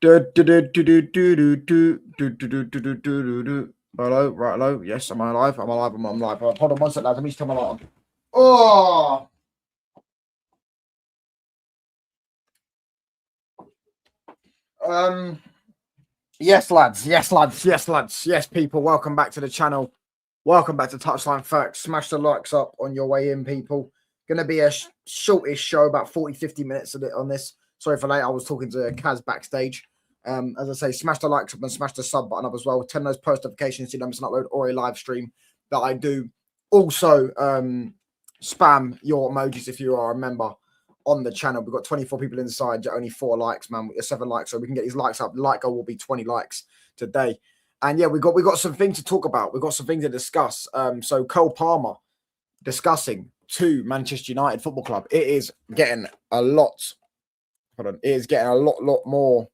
Hello, right, hello. Yes, am I alive? I'm alive. I'm live. Hold on one second, lads. Let me just turn my light on. Oh, um, yes, lads. Yes, lads. Yes, lads. Yes, people. Welcome back to the channel. Welcome back to Touchline Facts. Smash the likes up on your way in, people. Going to be a shortish show, about 40, 50 minutes of it on this. Sorry for late. I was talking to Kaz backstage. As I say, smash the likes up and smash the sub button up as well. Turn those post notifications so you don't miss an upload or a live stream that I do. Also, spam your emojis if you are a member on the channel. We've got 24 people inside, only 4 likes, man. 7 likes, so we can get these likes up. Like goal will be 20 likes today. And yeah, we got some things to talk about. We've got some things to discuss. So Cole Palmer discussing to Manchester United Football Club. It is getting a lot. Hold on. It is getting a lot more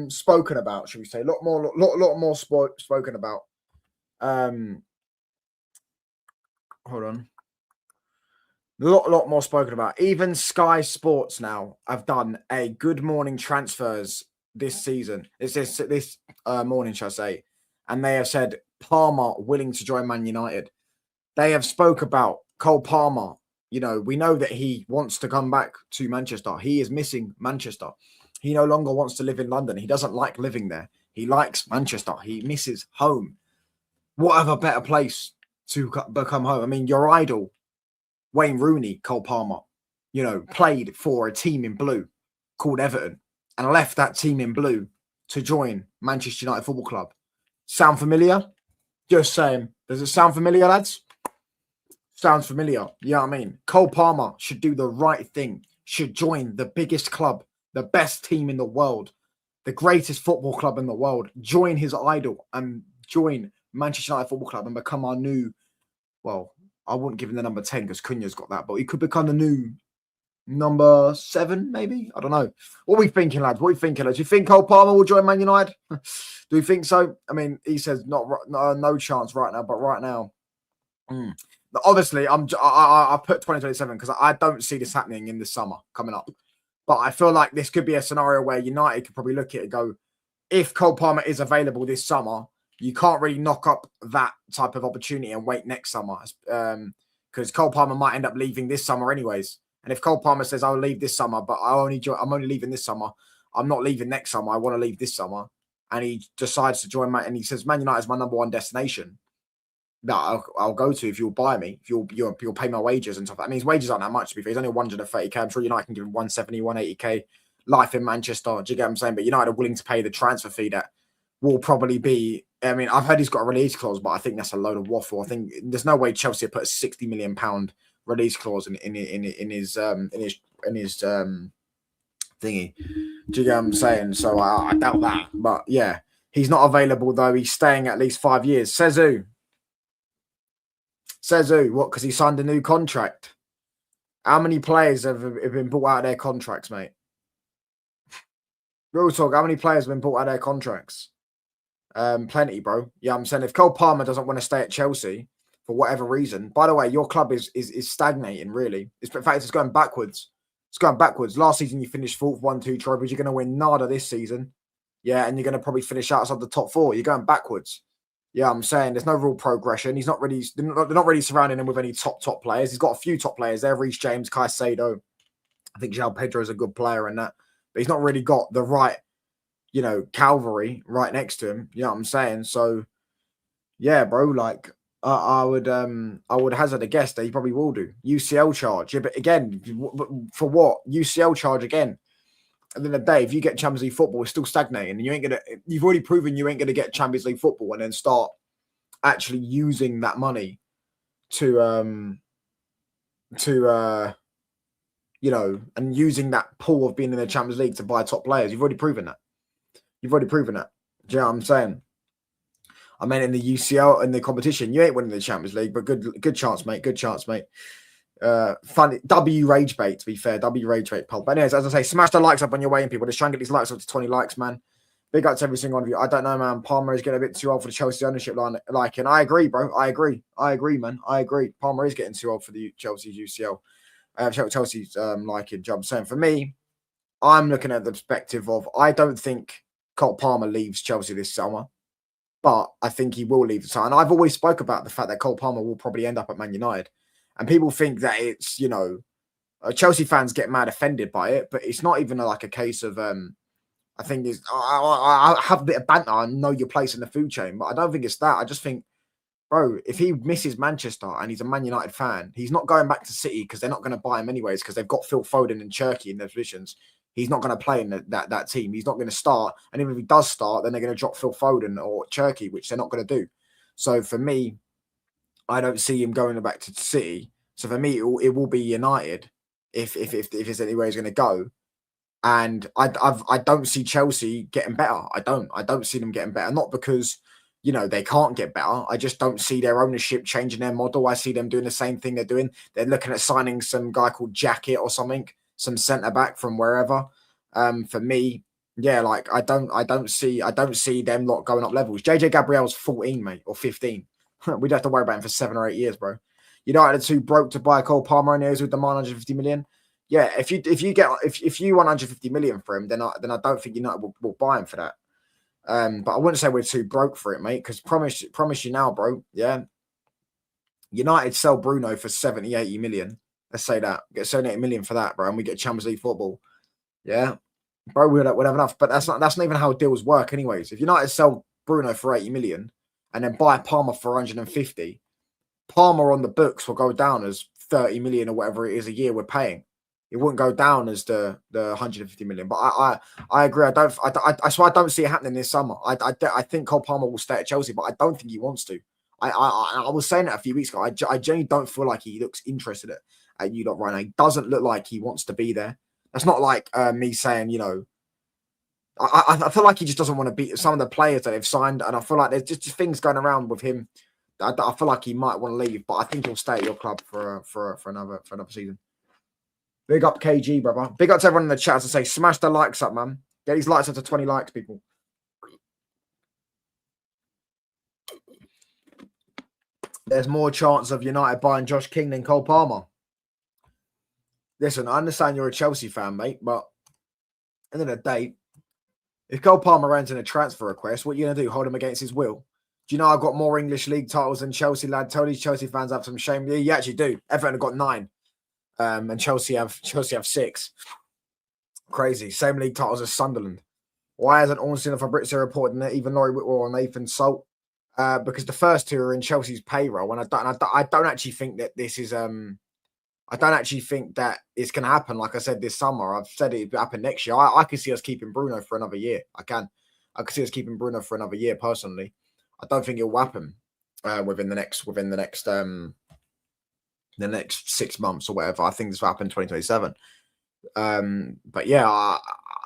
spoken about, should we say? A lot more spoken about. Hold on. A lot more spoken about. Even Sky Sports now have done a good morning transfers this season. It's this morning, shall I say? And they have said Palmer willing to join Man United. They have spoke about Cole Palmer. You know, we know that he wants to come back to Manchester. He is missing Manchester. He no longer wants to live in London. He doesn't like living there. He likes Manchester. He misses home. What other better place to become home? I mean, your idol, Wayne Rooney, Cole Palmer, you know, played for a team in blue called Everton and left that team in blue to join Manchester United Football Club. Sound familiar? Just saying. Does it sound familiar, lads? Sounds familiar. You know what I mean? Cole Palmer should do the right thing, should join the biggest club, the best team in the world, the greatest football club in the world, join his idol and join Manchester United Football Club and become our new, well, I wouldn't give him the number 10 because Cunha's got that, but he could become the new number 7, maybe? I don't know. What are we thinking, lads? What are we thinking, lads? Do you think Cole Palmer will join Man United? Do you think so? I mean, he says no chance right now, but right now, obviously, I put 2027 because I don't see this happening in the summer coming up. But I feel like this could be a scenario where United could probably look at it and go, if Cole Palmer is available this summer, you can't really knock up that type of opportunity and wait next summer because Cole Palmer might end up leaving this summer anyways. And if Cole Palmer says, I'll leave this summer, but I'm only leaving this summer, I'm not leaving next summer, I want to leave this summer, and he decides to join and he says, Man United is my number 1 destination that I'll go to if you'll buy me, if you'll pay my wages and stuff. I mean, his wages aren't that much to be fair. He's only 130k. I'm sure United can give him 170, 180k. Life in Manchester. Do you get what I'm saying? But United are willing to pay the transfer fee that will probably be. I mean, I've heard he's got a release clause, but I think that's a load of waffle. I think there's no way Chelsea put a 60 million pound release clause in his thingy. Do you get what I'm saying? So I doubt that. But yeah, he's not available though. He's staying at least 5 years. Says who? Says who? What? Because he signed a new contract. How many players have been bought out of their contracts, mate? Real talk. How many players have been bought out of their contracts? Plenty, bro. Yeah, I'm saying if Cole Palmer doesn't want to stay at Chelsea for whatever reason, by the way, your club is stagnating. Really, in fact, it's going backwards. It's going backwards. Last season you finished 4th, 1-2 trophies. You're going to win nada this season. Yeah, and you're going to probably finish outside the top 4. You're going backwards. Yeah, I'm saying there's no real progression. He's not really, they're not really surrounding him with any top players. He's got a few top players there. Reece James, Caicedo. I think João Pedro is a good player in that, but he's not really got the right, you know, cavalry right next to him. You know what I'm saying? So, yeah, bro. Like, I would hazard a guess that he probably will do UCL charge. Yeah, but again, for what UCL charge again? At the end of the day, if you get Champions League football, it's still stagnating, and you've already proven you ain't gonna get Champions League football, and then start actually using that money to you know, and using that pool of being in the Champions League to buy top players. You've already proven that. Do you know what I'm saying? I mean, in the UCL, in the competition, you ain't winning the Champions League, but good chance, mate. Good chance, mate. Funny W rage bait, to be fair. W rage bait, pal. But anyways, as I say, smash the likes up on your way in, people. Just try and get these likes up to 20 likes, man. Big up to every single one of you. I don't know, man. Palmer is getting a bit too old for the Chelsea ownership line. Like, and I agree, bro. I agree, man. I agree. Palmer is getting too old for the Chelsea's UCL. Chelsea's liking. I'm saying for me, I'm looking at the perspective of I don't think Cole Palmer leaves Chelsea this summer, but I think he will leave the summer. And I've always spoke about the fact that Cole Palmer will probably end up at Man United. And people think that it's, Chelsea fans get mad offended by it, but it's not even like a case of, I think it's, I have a bit of banter. I know your place in the food chain, but I don't think it's that. I just think, bro, if he misses Manchester and he's a Man United fan, he's not going back to City because they're not going to buy him anyways because they've got Phil Foden and Cherky in their positions. He's not going to play in that team. He's not going to start. And even if he does start, then they're going to drop Phil Foden or Cherky, which they're not going to do. So for me, I don't see him going back to City. So for me, it will be United if there's anywhere he's going to go. And I don't see Chelsea getting better. I don't see them getting better. Not because they can't get better. I just don't see their ownership changing their model. I see them doing the same thing they're doing. They're looking at signing some guy called Jacket or something, some centre back from wherever. For me, yeah, like I don't see them lot going up levels. JJ Gabriel's 14, mate, or 15. We'd have to worry about him for 7 or 8 years, bro. United are too broke to buy Cole Palmer, and he with demand 150 million. Yeah, if you want 150 million for him, then I don't think United will buy him for that. But I wouldn't say we're too broke for it, mate, because promise you now, bro. Yeah. United sell Bruno for 70, 80 million. Let's say that. Get 70, 80 million for that, bro, and we get Champions League football. Yeah. Bro, we'd have enough. But that's not even how deals work, anyways. If United sell Bruno for 80 million and then buy Palmer for 150, Palmer on the books will go down as 30 million or whatever it is a year we're paying. It wouldn't go down as the 150 million. But I agree. I swear I don't see it happening this summer. I think Cole Palmer will stay at Chelsea, but I don't think he wants to. I was saying that a few weeks ago. I genuinely don't feel like he looks interested at you lot right now. He doesn't look like he wants to be there. That's not like me saying, I feel like he just doesn't want to beat some of the players that they've signed, and I feel like there's just things going around with him. I feel like he might want to leave, but I think he'll stay at your club for another season. Big up KG, brother. Big up to everyone in the chat to say, smash the likes up, man. Get these likes up to 20 likes, people. There's more chance of United buying Josh King than Cole Palmer. Listen, I understand you're a Chelsea fan, mate, but at the end of the day, if Cole Palmer runs in a transfer request, what are you going to do? Hold him against his will? Do you know I've got more English league titles than Chelsea, lad? Tell these Chelsea fans have some shame. Yeah, you actually do. Everton have got 9. And Chelsea have 6. Crazy. Same league titles as Sunderland. Why hasn't Ornstein or Fabrizio reported that even Laurie Whitwell or Nathan Salt? Because the first 2 are in Chelsea's payroll, and I don't actually think that this is I don't actually think that it's going to happen. Like I said this summer, I've said it will happen next year. I can see us keeping Bruno for another year. I can see us keeping Bruno for another year personally. I don't think it will happen within the next 6 months or whatever. I think this will happen in 2027. But yeah,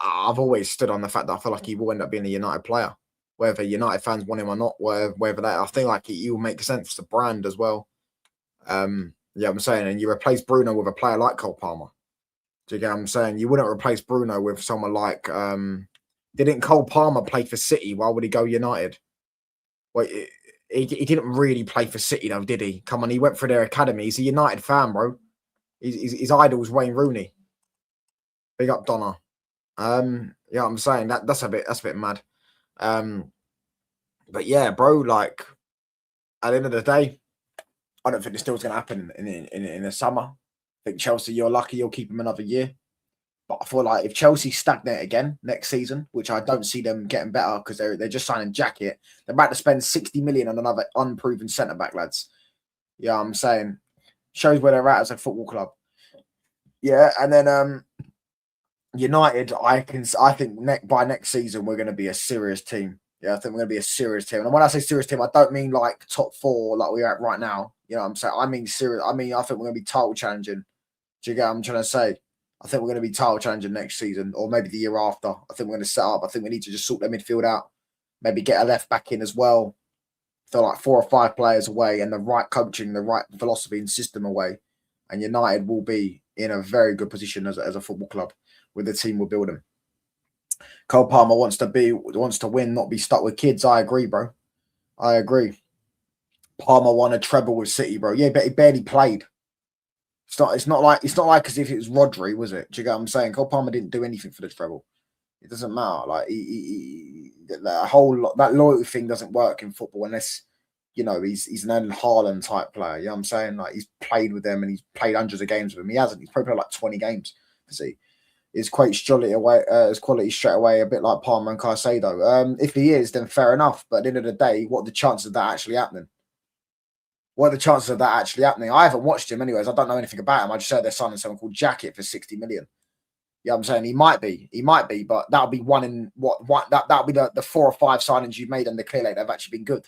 I've always stood on the fact that I feel like he will end up being a United player, whether United fans want him or not. Whether that, I think like he will make sense to brand as well. Yeah, I'm saying, and you replace Bruno with a player like Cole Palmer. Do you get what I'm saying? You wouldn't replace Bruno with someone like didn't Cole Palmer play for City? Why would he go United? Well, he didn't really play for City though, did he? Come on, he went for their academy. He's a United fan, bro. His idol's Wayne Rooney. Big up Donna. Yeah, I'm saying that's a bit mad. But yeah, bro, like at the end of the day, I don't think this deal's going to happen in the summer. I think Chelsea, you're lucky you'll keep them another year. But I feel like if Chelsea stagnate again next season, which I don't see them getting better because they're just signing Jacket, they're about to spend 60 million on another unproven centre back, lads. Yeah, I'm saying shows where they're at as a football club. Yeah, and then United, I think by next season we're going to be a serious team. Yeah, I think we're going to be a serious team. And when I say serious team, I don't mean like top 4 like we're at right now. You know what I'm saying? I mean serious. I think we're going to be title challenging. Do you get what I'm trying to say? I think we're going to be title challenging next season or maybe the year after. I think we're going to set up. I think we need to just sort their midfield out. Maybe get a left back in as well. Feel like 4 or 5 players away and the right coaching, the right philosophy and system away. And United will be in a very good position as a football club with the team we're building. Cole Palmer wants to win, not be stuck with kids. I agree, bro. I agree. Palmer won a treble with City, bro. Yeah, but he barely played. It's not like as if it was Rodri, was it? Do you get what I'm saying? Cole Palmer didn't do anything for the treble. It doesn't matter. Like that whole that loyalty thing doesn't work in football unless he's an Erling Haaland type player. You know what I'm saying? Like he's played with them and he's played hundreds of games with them. He hasn't. He's probably played like 20 games. See, his quality straight away, a bit like Palmer and Caicedo. If he is, then fair enough. But at the end of the day, what are the chances of that actually happening? What are the chances of that actually happening? I haven't watched him anyways. I don't know anything about him. I just heard they're signing someone called Jacket for 60 million. Yeah, I'm saying he might be, but that'll be that'll be the 4 or 5 signings you've made under Clear Lake that have actually been good.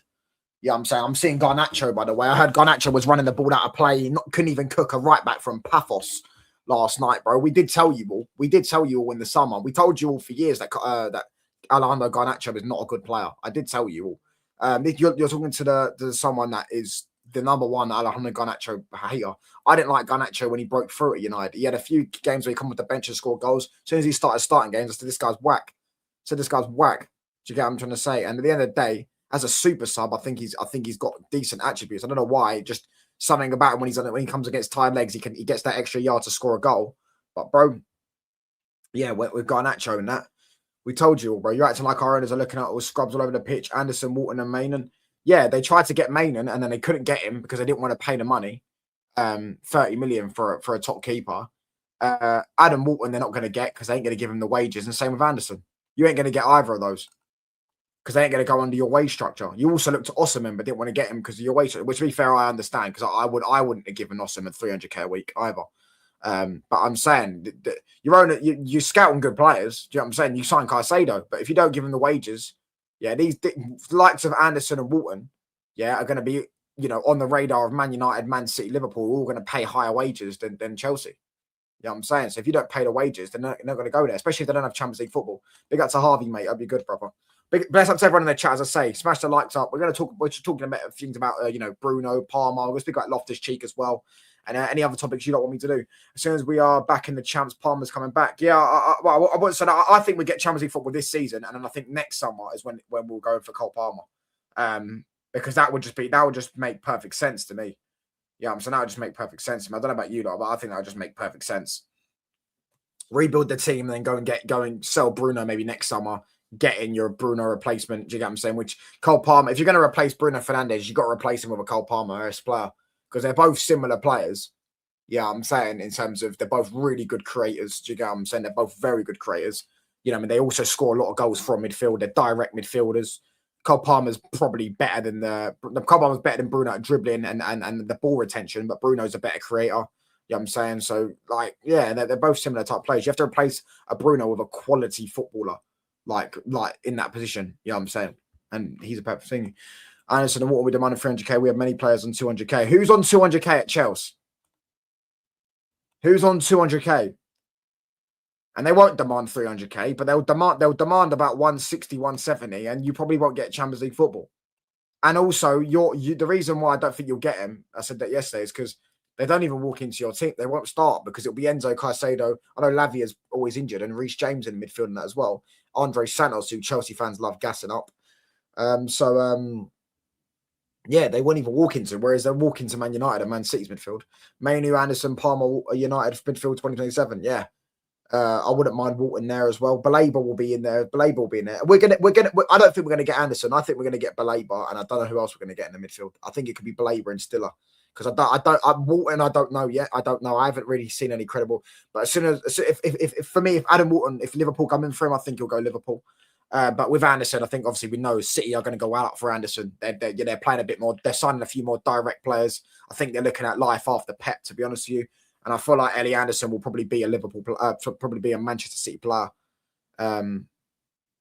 Yeah, I'm saying I'm seeing Garnacho, by the way. I heard Garnacho was running the ball out of play, couldn't even cook a right back from Paphos last night, bro. We did tell you all. We did tell you all in the summer. We told you all for years that that Alejandro Garnacho is not a good player. I did tell you all. You're talking to someone that is the number one Alejandro Garnacho hater. I didn't like Garnacho when he broke through at United. He had a few games where he come off the bench and scored goals. As soon as he started starting games, I said, this guy's whack. Do you get what I'm trying to say? And at the end of the day, as a super sub, I think he's got decent attributes. I don't know why. Just something about him when he comes against tired legs, he gets that extra yard to score a goal. But bro, yeah, we've got Nacho in that. We told you all, bro. You're acting like our owners are looking at all scrubs all over the pitch. Anderson, Walton, and Mainan. Yeah, they tried to get Mainan and then they couldn't get him because they didn't want to pay the money. 30 million for a top keeper. Adam Walton, they're not going to get because they ain't going to give him the wages. And same with Anderson. You ain't going to get either of those because they ain't going to go under your wage structure. You also looked at Osimhen but didn't want to get him because of your wage structure, which, to be fair, I understand because I wouldn't have given Osimhen 300k a week either. But I'm saying that you're scouting good players. Do you know what I'm saying? You sign Caicedo, but if you don't give him the wages, yeah, these likes of Anderson and Walton, yeah, are going to be on the radar of Man United, Man City, Liverpool, all going to pay higher wages than Chelsea. You know what I'm saying? So if you don't pay the wages, they're not going to go there, especially if they don't have Champions League football. Big up to Harvey, mate. That'd be good, brother. Bless up to everyone in the chat, as I say. Smash the likes up. We're talking about things about Bruno, Palmer. We're going to speak about Loftus Cheek as well, and any other topics you don't want me to do. As soon as we are back in the champs, Palmer's coming back. Yeah, I won't say that. I think we get Champions League football this season, and then I think next summer is when we'll go for Cole Palmer. Because that would just make perfect sense to me. Yeah, so that would just make perfect sense to me. I don't know about you lot, but I think that would just make perfect sense. Rebuild the team and then go and sell Bruno maybe next summer. Get in your Bruno replacement. Do you get what I'm saying? Which Cole Palmer, if you're going to replace Bruno Fernandes, you've got to replace him with a Cole Palmer player because they're both similar players. Yeah, I'm saying in terms of they're both really good creators. Do you get what I'm saying? They're both very good creators. They also score a lot of goals from midfield. They're direct midfielders. Cole Palmer's probably better than Cole Palmer's better than Bruno at dribbling and the ball retention, but Bruno's a better creator. You know what I'm saying? So, they're both similar type players. You have to replace a Bruno with a quality footballer, like in that position. You know what I'm saying? And he's a perfect thing. Anderson, and what are we demanding 300k? We have many players on 200k. Who's on 200k at Chelsea? Who's on 200k? And they won't demand 300k, but they'll demand about 160, 170, and you probably won't get Champions League football. And also, the reason why I don't think you'll get him, I said that yesterday, is because they don't even walk into your team. They won't start because it'll be Enzo, Caicedo. I know Lavia's always injured, and Reece James in midfield and that as well. Andre Santos, who Chelsea fans love gassing up. Yeah, they won't even walk into, whereas they'll walk into Man United and Man City's midfield. Manu, Anderson, Palmer, United midfield 2027. Yeah. I wouldn't mind Walton there as well. Baleba will be in there. I don't think we're gonna get Anderson. I think we're gonna get Baleba, and I don't know who else we're gonna get in the midfield. I think it could be Baleba and Stiller because Walton, I don't know yet. I don't know. I haven't really seen any credible. But as soon as if Adam Walton, if Liverpool come in for him, I think he'll go Liverpool. But with Anderson, I think obviously we know City are going to go out for Anderson. They're playing a bit more. They're signing a few more direct players. I think they're looking at life after Pep, to be honest with you. And I feel like Ellie Anderson will probably be a probably be a Manchester City player.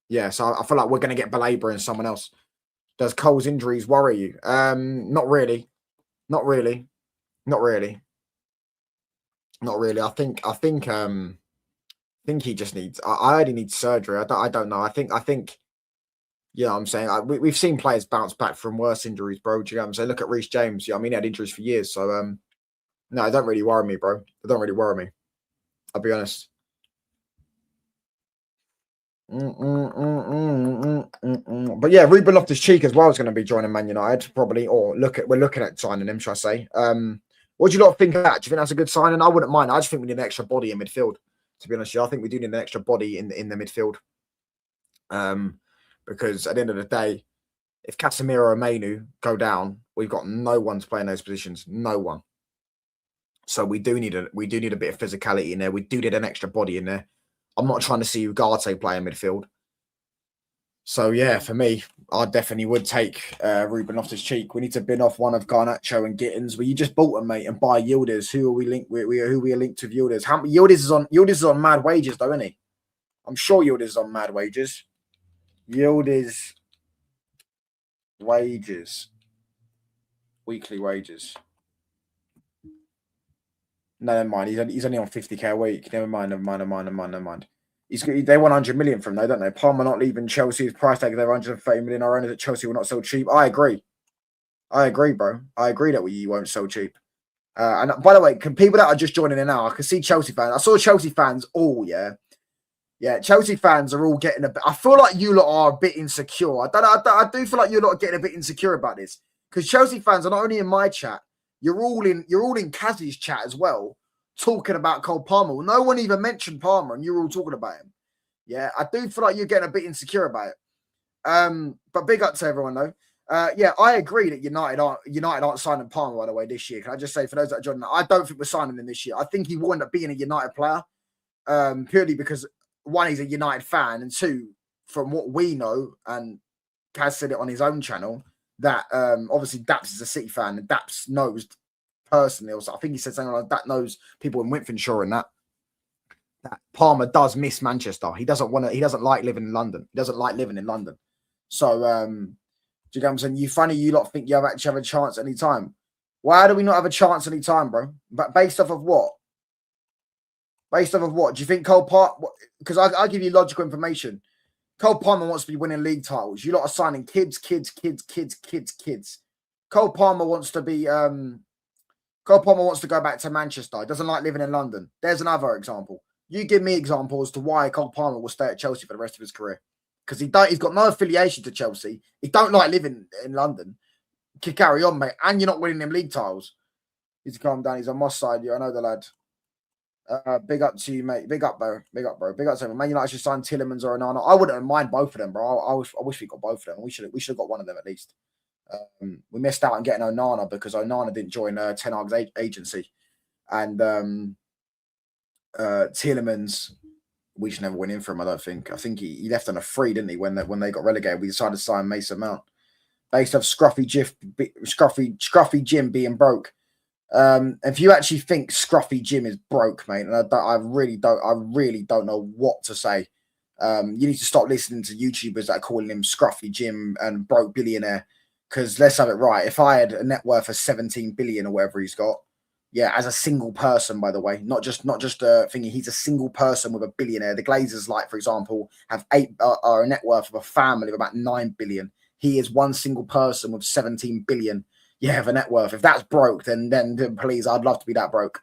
Yeah, so I feel like we're going to get Baleba and someone else. Does Cole's injuries worry you? Not really. Not really. I think he just needs. I already need surgery. I don't know. I think. Yeah, I'm saying we've seen players bounce back from worse injuries, bro. Do you know what I'm saying? Look at Reece James. Yeah, I mean he had injuries for years, so no, it don't really worry me, bro. It don't really worry me. I'll be honest. But yeah, Ruben Loftus Cheek as well is going to be joining Man United probably, or we're looking at signing him, should I say? What do you lot think of that? Do you think that's a good signing? I wouldn't mind. I just think we need an extra body in midfield. To be honest, I think we do need an extra body in the midfield. Because at the end of the day, if Casemiro or Mainu go down, we've got no one to play in those positions. No one. So we do need a bit of physicality in there. We do need an extra body in there. I'm not trying to see Ugarte play in midfield. So yeah, for me, I definitely would take Ruben Loftus-Cheek. We need to bin off one of Garnacho and Gittins. Well, you just bought them, mate, and buy Yildiz. Who are we linked with? Who we are linked to Yildiz? Yildiz is on mad wages, though, isn't he? I'm sure Yildiz is on mad wages. Yildiz wages, weekly wages. No, never mind. He's only on 50k a week. Never mind. They want 100 million from though, don't they? Palmer not leaving Chelsea. His price tag, they're 130 million. Our owners at Chelsea will not sell cheap. I agree, bro. I agree that we won't sell cheap. And by the way, can people that are just joining in now, I can see Chelsea fans. I saw Chelsea fans all, yeah. Chelsea fans are all getting a bit. I feel like you lot are a bit insecure. I do feel like you lot are getting a bit insecure about this because Chelsea fans are not only in my chat. You're all in Kazzy's chat as well, talking about Cole Palmer. Well, no one even mentioned Palmer, and you're all talking about him. Yeah, I do feel like you're getting a bit insecure about it. But big up to everyone though. Yeah, I agree that United aren't signing Palmer, by the way, this year. Can I just say for those that are joining, I don't think we're signing him this year. I think he will end up being a United player, purely because one, he's a United fan, and two, from what we know, and Kaz said it on his own channel, that obviously Daps is a City fan, and Daps knows personally, also, I think he said something like that, knows people in Winfinshaw and that Palmer does miss Manchester. He doesn't like living in London. He doesn't like living in London. So, do you get what I'm saying? You lot think you actually have a chance any time. Why do we not have a chance any time, bro? But based off of what? Based off of what? Do you think Cole Palmer? Because I give you logical information. Cole Palmer wants to be winning league titles. You lot are signing kids. Cole Palmer wants to be. Cole Palmer wants to go back to Manchester. He doesn't like living in London. There's another example. You give me examples as to why Cole Palmer will stay at Chelsea for the rest of his career. Because he's got no affiliation to Chelsea. He don't like living in London. Can carry on, mate. And you're not winning them league titles. He's calm down. He's on my side. Yeah, I know the lad. Big up to you, mate. Big up, bro. Big up to him. Man United should sign Tielemans or Onana. I wouldn't mind both of them, bro. I wish we got both of them. We should have got one of them at least. We missed out on getting Onana because Onana didn't join Ten Hag's agency, and Tielemans, we should never win in for him. I don't think. I think he left on a free, didn't he? When they got relegated, we decided to sign Mason Mount based off Scruffy Jim being broke. If you actually think Scruffy Jim is broke, mate, and I really don't know what to say. You need to stop listening to YouTubers that are calling him Scruffy Jim and broke billionaire. Because let's have it right. If I had a net worth of 17 billion or whatever he's got, yeah, as a single person, by the way, not just a thingy. He's a single person with a billionaire. The Glazers, like for example, have are a net worth of a family of about 9 billion. He is one single person with 17 billion. Yeah, have a net worth. If that's broke, then please, I'd love to be that broke.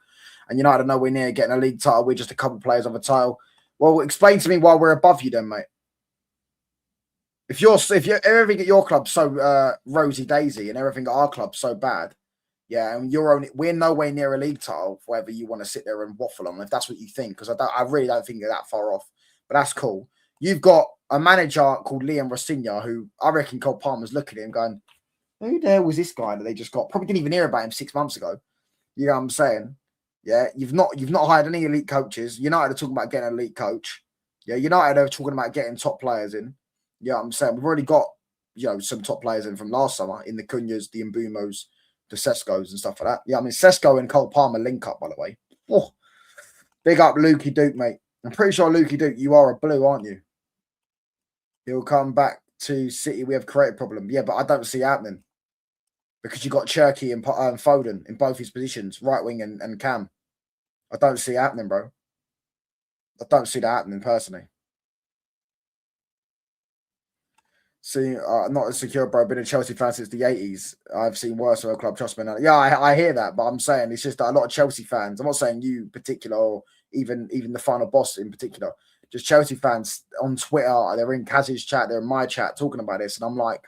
And United are nowhere near getting a league title. We're just a couple of players of a title. Well, explain to me why we're above you, then, mate. If you're everything at your club's so rosy daisy and everything at our club's so bad, yeah, and we're nowhere near a league title. Whether you want to sit there and waffle on, if that's what you think, because I really don't think you're that far off. But that's cool. You've got a manager called Liam Rossignol, who I reckon Cole Palmer's looking at him going, "Who the hell was this guy that they just got?" Probably didn't even hear about him 6 months ago. You know what I'm saying? Yeah, you've not hired any elite coaches. United are talking about getting an elite coach. Yeah, United are talking about getting top players in. Yeah, I'm saying we've already got some top players in from last summer in the Cunhas, the Mbumos, the Seskos and stuff like that. Yeah, I mean Sesko and Cole Palmer link up, by the way. Oh, big up Lukey Duke, mate. I'm pretty sure Lukey Duke, you are a blue, aren't you? He'll come back to City. We have created problem. Yeah, but I don't see it happening because you got Cherky and Foden in both his positions, right wing and Cam. I don't see it happening, bro. I don't see that happening personally. See, not as secure, bro. Been a Chelsea fan since the 80s. I've seen worse of a club, trust me. Yeah, I hear that, but I'm saying it's just that a lot of Chelsea fans, I'm not saying you in particular or even the final boss in particular, just Chelsea fans on Twitter, they're in Kaz's chat, they're in my chat talking about this, and I'm like,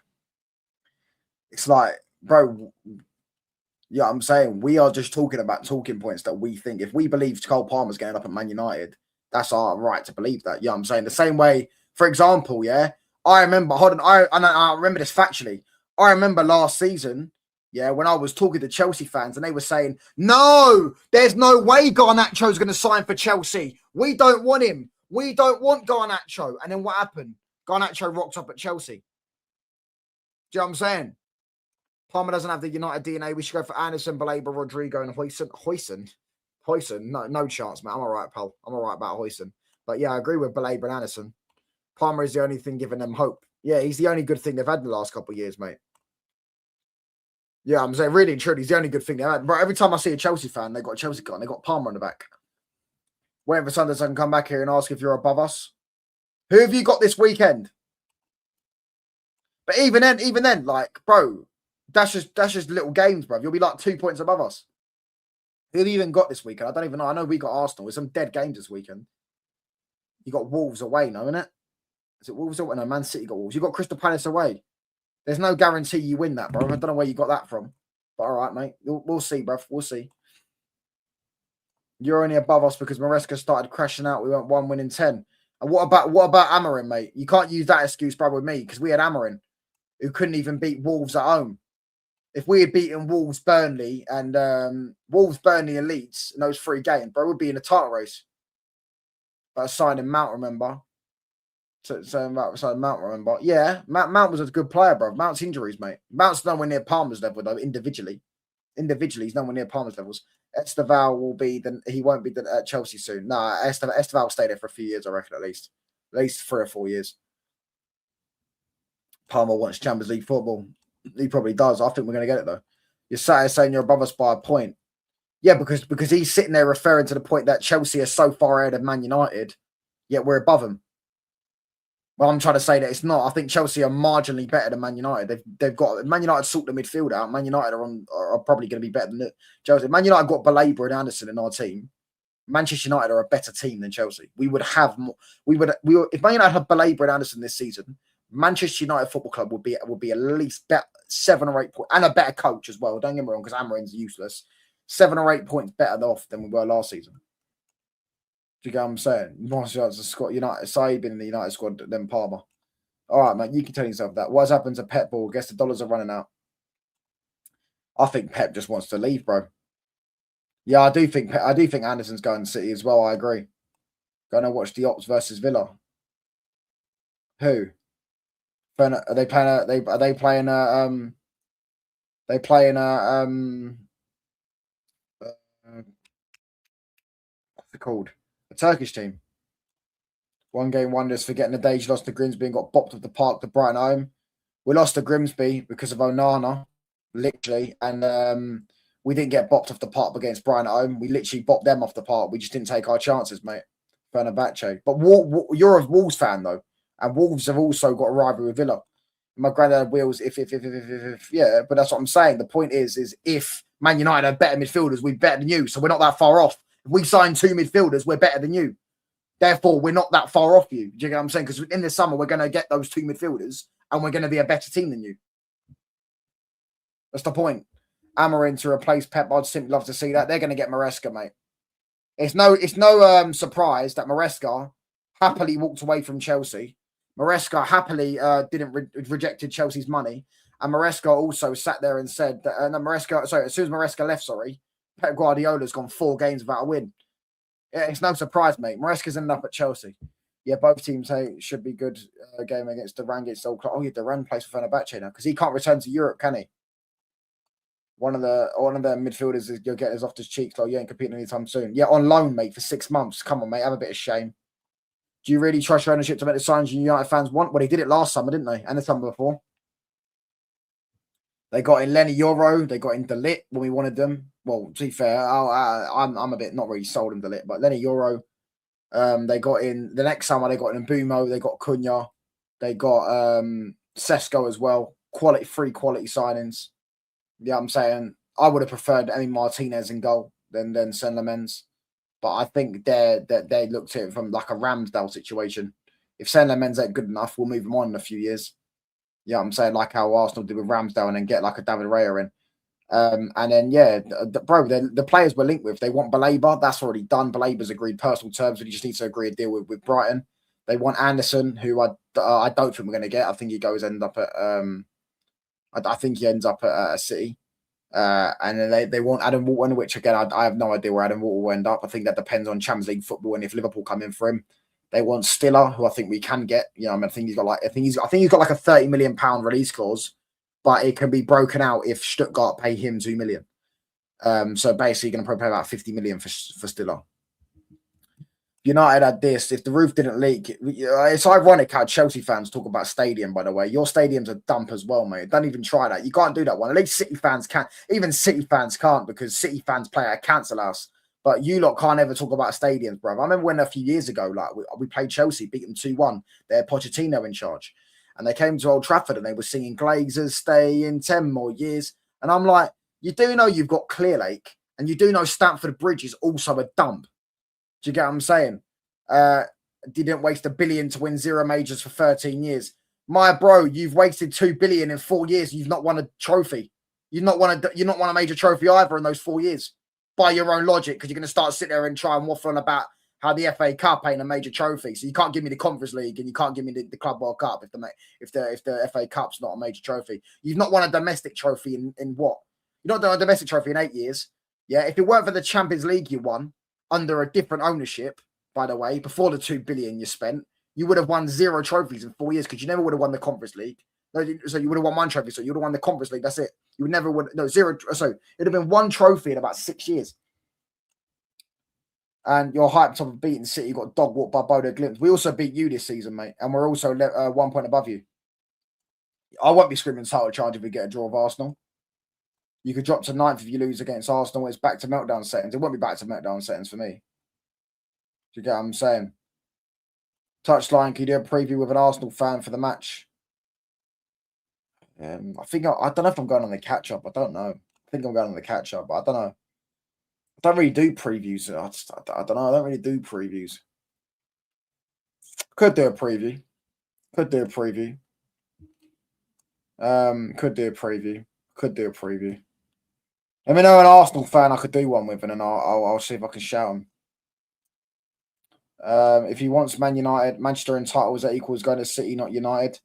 it's like, bro, Yeah, I'm saying we are just talking about talking points that we think. If we believe Cole Palmer's going up at Man United, that's our right to believe that. Yeah, I'm saying the same way. For example, yeah, I remember. Hold on, I remember this factually. I remember last season, yeah, when I was talking to Chelsea fans and they were saying, "No, there's no way Garnacho's going to sign for Chelsea. We don't want him. We don't want Garnacho." And then what happened? Garnacho rocked up at Chelsea. Do you know what I'm saying? Palmer doesn't have the United DNA. We should go for Anderson, Baleba, Rodrigo, and Hoyson. No chance, man. I'm all right, pal. I'm all right about Hoyson. But yeah, I agree with Baleba and Anderson. Palmer is the only thing giving them hope. Yeah, he's the only good thing they've had in the last couple of years, mate. Yeah, I'm saying really and truly, he's the only good thing they've had. But every time I see a Chelsea fan, they got a Chelsea guy and they got Palmer on the back. Waiting for Sunday so I can come back here and ask if you're above us. Who have you got this weekend? But even then, like, bro, that's just little games, bro. You'll be like 2 points above us. Who have you even got this weekend? I don't even know. I know we got Arsenal. There's some dead games this weekend. You got Wolves away, no, innit? Is it Wolves away? No, Man City got Wolves. You got Crystal Palace away. There's no guarantee you win that, bro. I don't know where you got that from. But all right, mate. We'll see, bro. We'll see. You're only above us because Maresca started crashing out. We went 1 win in 10. And what about Amorim, mate? You can't use that excuse, bro, with me because we had Amorim who couldn't even beat Wolves at home. If we had beaten Wolves, Burnley, and Wolves, Burnley, and Leeds in those 3 games, bro, we'd be in a title race. But I signed in Mount, remember? So Mount, remember? Yeah, Mount was a good player, bro. Mount's injuries, mate. Mount's nowhere near Palmer's level, though, individually. Individually, he's nowhere near Palmer's levels. Esteval will be, he won't be at Chelsea soon. No, Esteval will stay there for a few years, I reckon, at least 3 or 4 years. Palmer wants Champions League football. He probably does. I think we're going to get it, though. You're sat here saying you're above us by a point. Yeah, because he's sitting there referring to the point that Chelsea are so far ahead of Man United, yet we're above them. Well, I'm trying to say that it's not. I think Chelsea are marginally better than Man United. They've got Man United sort the midfield out. Man United are probably going to be better than Chelsea. Man United got Baleba and Anderson in our team. Manchester United are a better team than Chelsea. We would have more. If Man United had Baleba and Anderson this season, Manchester United Football Club would be at least 7 or 8 points and a better coach as well. Don't get me wrong, because Amarin's useless. 7 or 8 points better off than we were last season. Do you get what I'm saying? More shots Scott United, Saib in the United squad than Palmer. All right, mate, you can tell yourself that. What's happened to Pep Ball? Guess the dollars are running out. I think Pep just wants to leave, bro. Yeah, I do think Anderson's going to City as well. I agree. Going to watch the Ops versus Villa. Who? Are they playing? Are they playing? They playing what's it called? A Turkish team. 1 game wonders for getting the days lost to Grimsby and got bopped off the park to Brighton home. We lost to Grimsby because of Onana, literally, and we didn't get bopped off the park against Brighton at home. We literally bopped them off the park. We just didn't take our chances, mate. Fenerbahce. But you're a Wolves fan though, and Wolves have also got a rivalry with Villa. My granddad wills if yeah, but that's what I'm saying. The point is if Man United have better midfielders, we're better than you, so we're not that far off. If we sign 2 midfielders, we're better than you. Therefore, we're not that far off you. Do you get what I'm saying? Because in the summer, we're going to get those 2 midfielders, and we're going to be a better team than you. That's the point. Amorim to replace Pep, I'd simply love to see that. They're going to get Maresca, mate. It's no surprise that Maresca happily walked away from Chelsea. Maresca happily rejected Chelsea's money, and Maresca also sat there and said that. As soon as Maresca left, Pep Guardiola's gone 4 games without a win. Yeah, it's no surprise, mate. Maresca's ended up at Chelsea. Yeah, both teams should be good game against Duran. Oh, yeah, Duran plays for Fenerbahce now because he can't return to Europe, can he? One of the midfielders you'll get is Loftus cheeks. Like, you ain't competing anytime soon. Yeah, on loan, mate, for 6 months. Come on, mate, have a bit of shame. Do you really trust your ownership to make the signs United fans want? Well, they did it last summer, didn't they? And the summer before. They got in Lenny Euro. They got in Delit when we wanted them. Well, to be fair, I'm a bit not really sold in Delit, but Lenny Euro. They got in the next summer. They got in Bumo. They got Cunha. They got Sesko as well. Free quality signings. Yeah, I'm saying I would have preferred Emi Martinez in goal than Sen Lamens. But I think they looked at it from like a Ramsdale situation. If Sen Lamens ain't good enough, we'll move him on in a few years. Yeah, I'm saying like how Arsenal did with Ramsdale and then get like a David Raya in. And then, yeah, bro, the players we're linked with, they want Baleba. That's already done. Baleba's agreed personal terms. We just need to agree a deal with Brighton. They want Anderson, who I don't think we're going to get. I think he end up at I think he ends up at City. And then they want Adam Walton, which again I have no idea where Adam Walton will end up. I think that depends on Champions League football and if Liverpool come in for him. They want Stiller, who I think we can get. You know, I think he's got like I think he's got like a £30 million release clause, but it can be broken out if Stuttgart pay him $2 million. So basically, going to probably pay about 50 million for Stiller. United had this. If the roof didn't leak, it's ironic how Chelsea fans talk about stadium. By the way, your stadium's a dump as well, mate. Don't even try that. You can't do that one. At least City fans can't. Even City fans can't because City fans play at a council house. But you lot can't ever talk about stadiums, bro. I remember when a few years ago, like we played Chelsea, beat them 2-1. They had Pochettino in charge, and they came to Old Trafford and they were singing "Glazers stay in 10 more years." And I'm like, you do know you've got Clearlake, and you do know Stamford Bridge is also a dump. Do you get what I'm saying? Didn't waste $1 billion to win 0 majors for 13 years. My bro, you've wasted $2 billion in 4 years. You've not won a trophy. You've not won a major trophy either in those 4 years. By your own logic, because you're going to start sitting there and try and waffle on about how the FA Cup ain't a major trophy. So you can't give me the Conference League and you can't give me the Club World Cup if the FA Cup's not a major trophy. You've not won a domestic trophy in what? You've not done a domestic trophy in 8 years. Yeah, if it weren't for the Champions League you won under a different ownership, by the way, before the $2 billion you spent, you would have won 0 trophies in 4 years because you never would have won the Conference League. So you would have won 1 trophy. So you would have won the Conference League. That's it. You would never win. No, 0. So it'd have been 1 trophy in about 6 years. And you're hyped up of beating City. You got dog walked by Bodo Glimt. We also beat you this season, mate. And we're also 1 point above you. I won't be screaming title charge if we get a draw of Arsenal. You could drop to 9th if you lose against Arsenal. It's back to meltdown settings. It won't be back to meltdown settings for me. Do you get what I'm saying? Touchline, can you do a preview with an Arsenal fan for the match? I think I don't know if I'm going on the catch up. I don't know. I think I'm going on the catch up, but I don't know. I don't really do previews. I don't know. I don't really do previews. Could do a preview. Could do a preview. Could do a preview. Could do a preview. Let me know an Arsenal fan I could do one with, and then I'll see if I can shout him. If he wants Manchester in titles, that equals going to City, not United.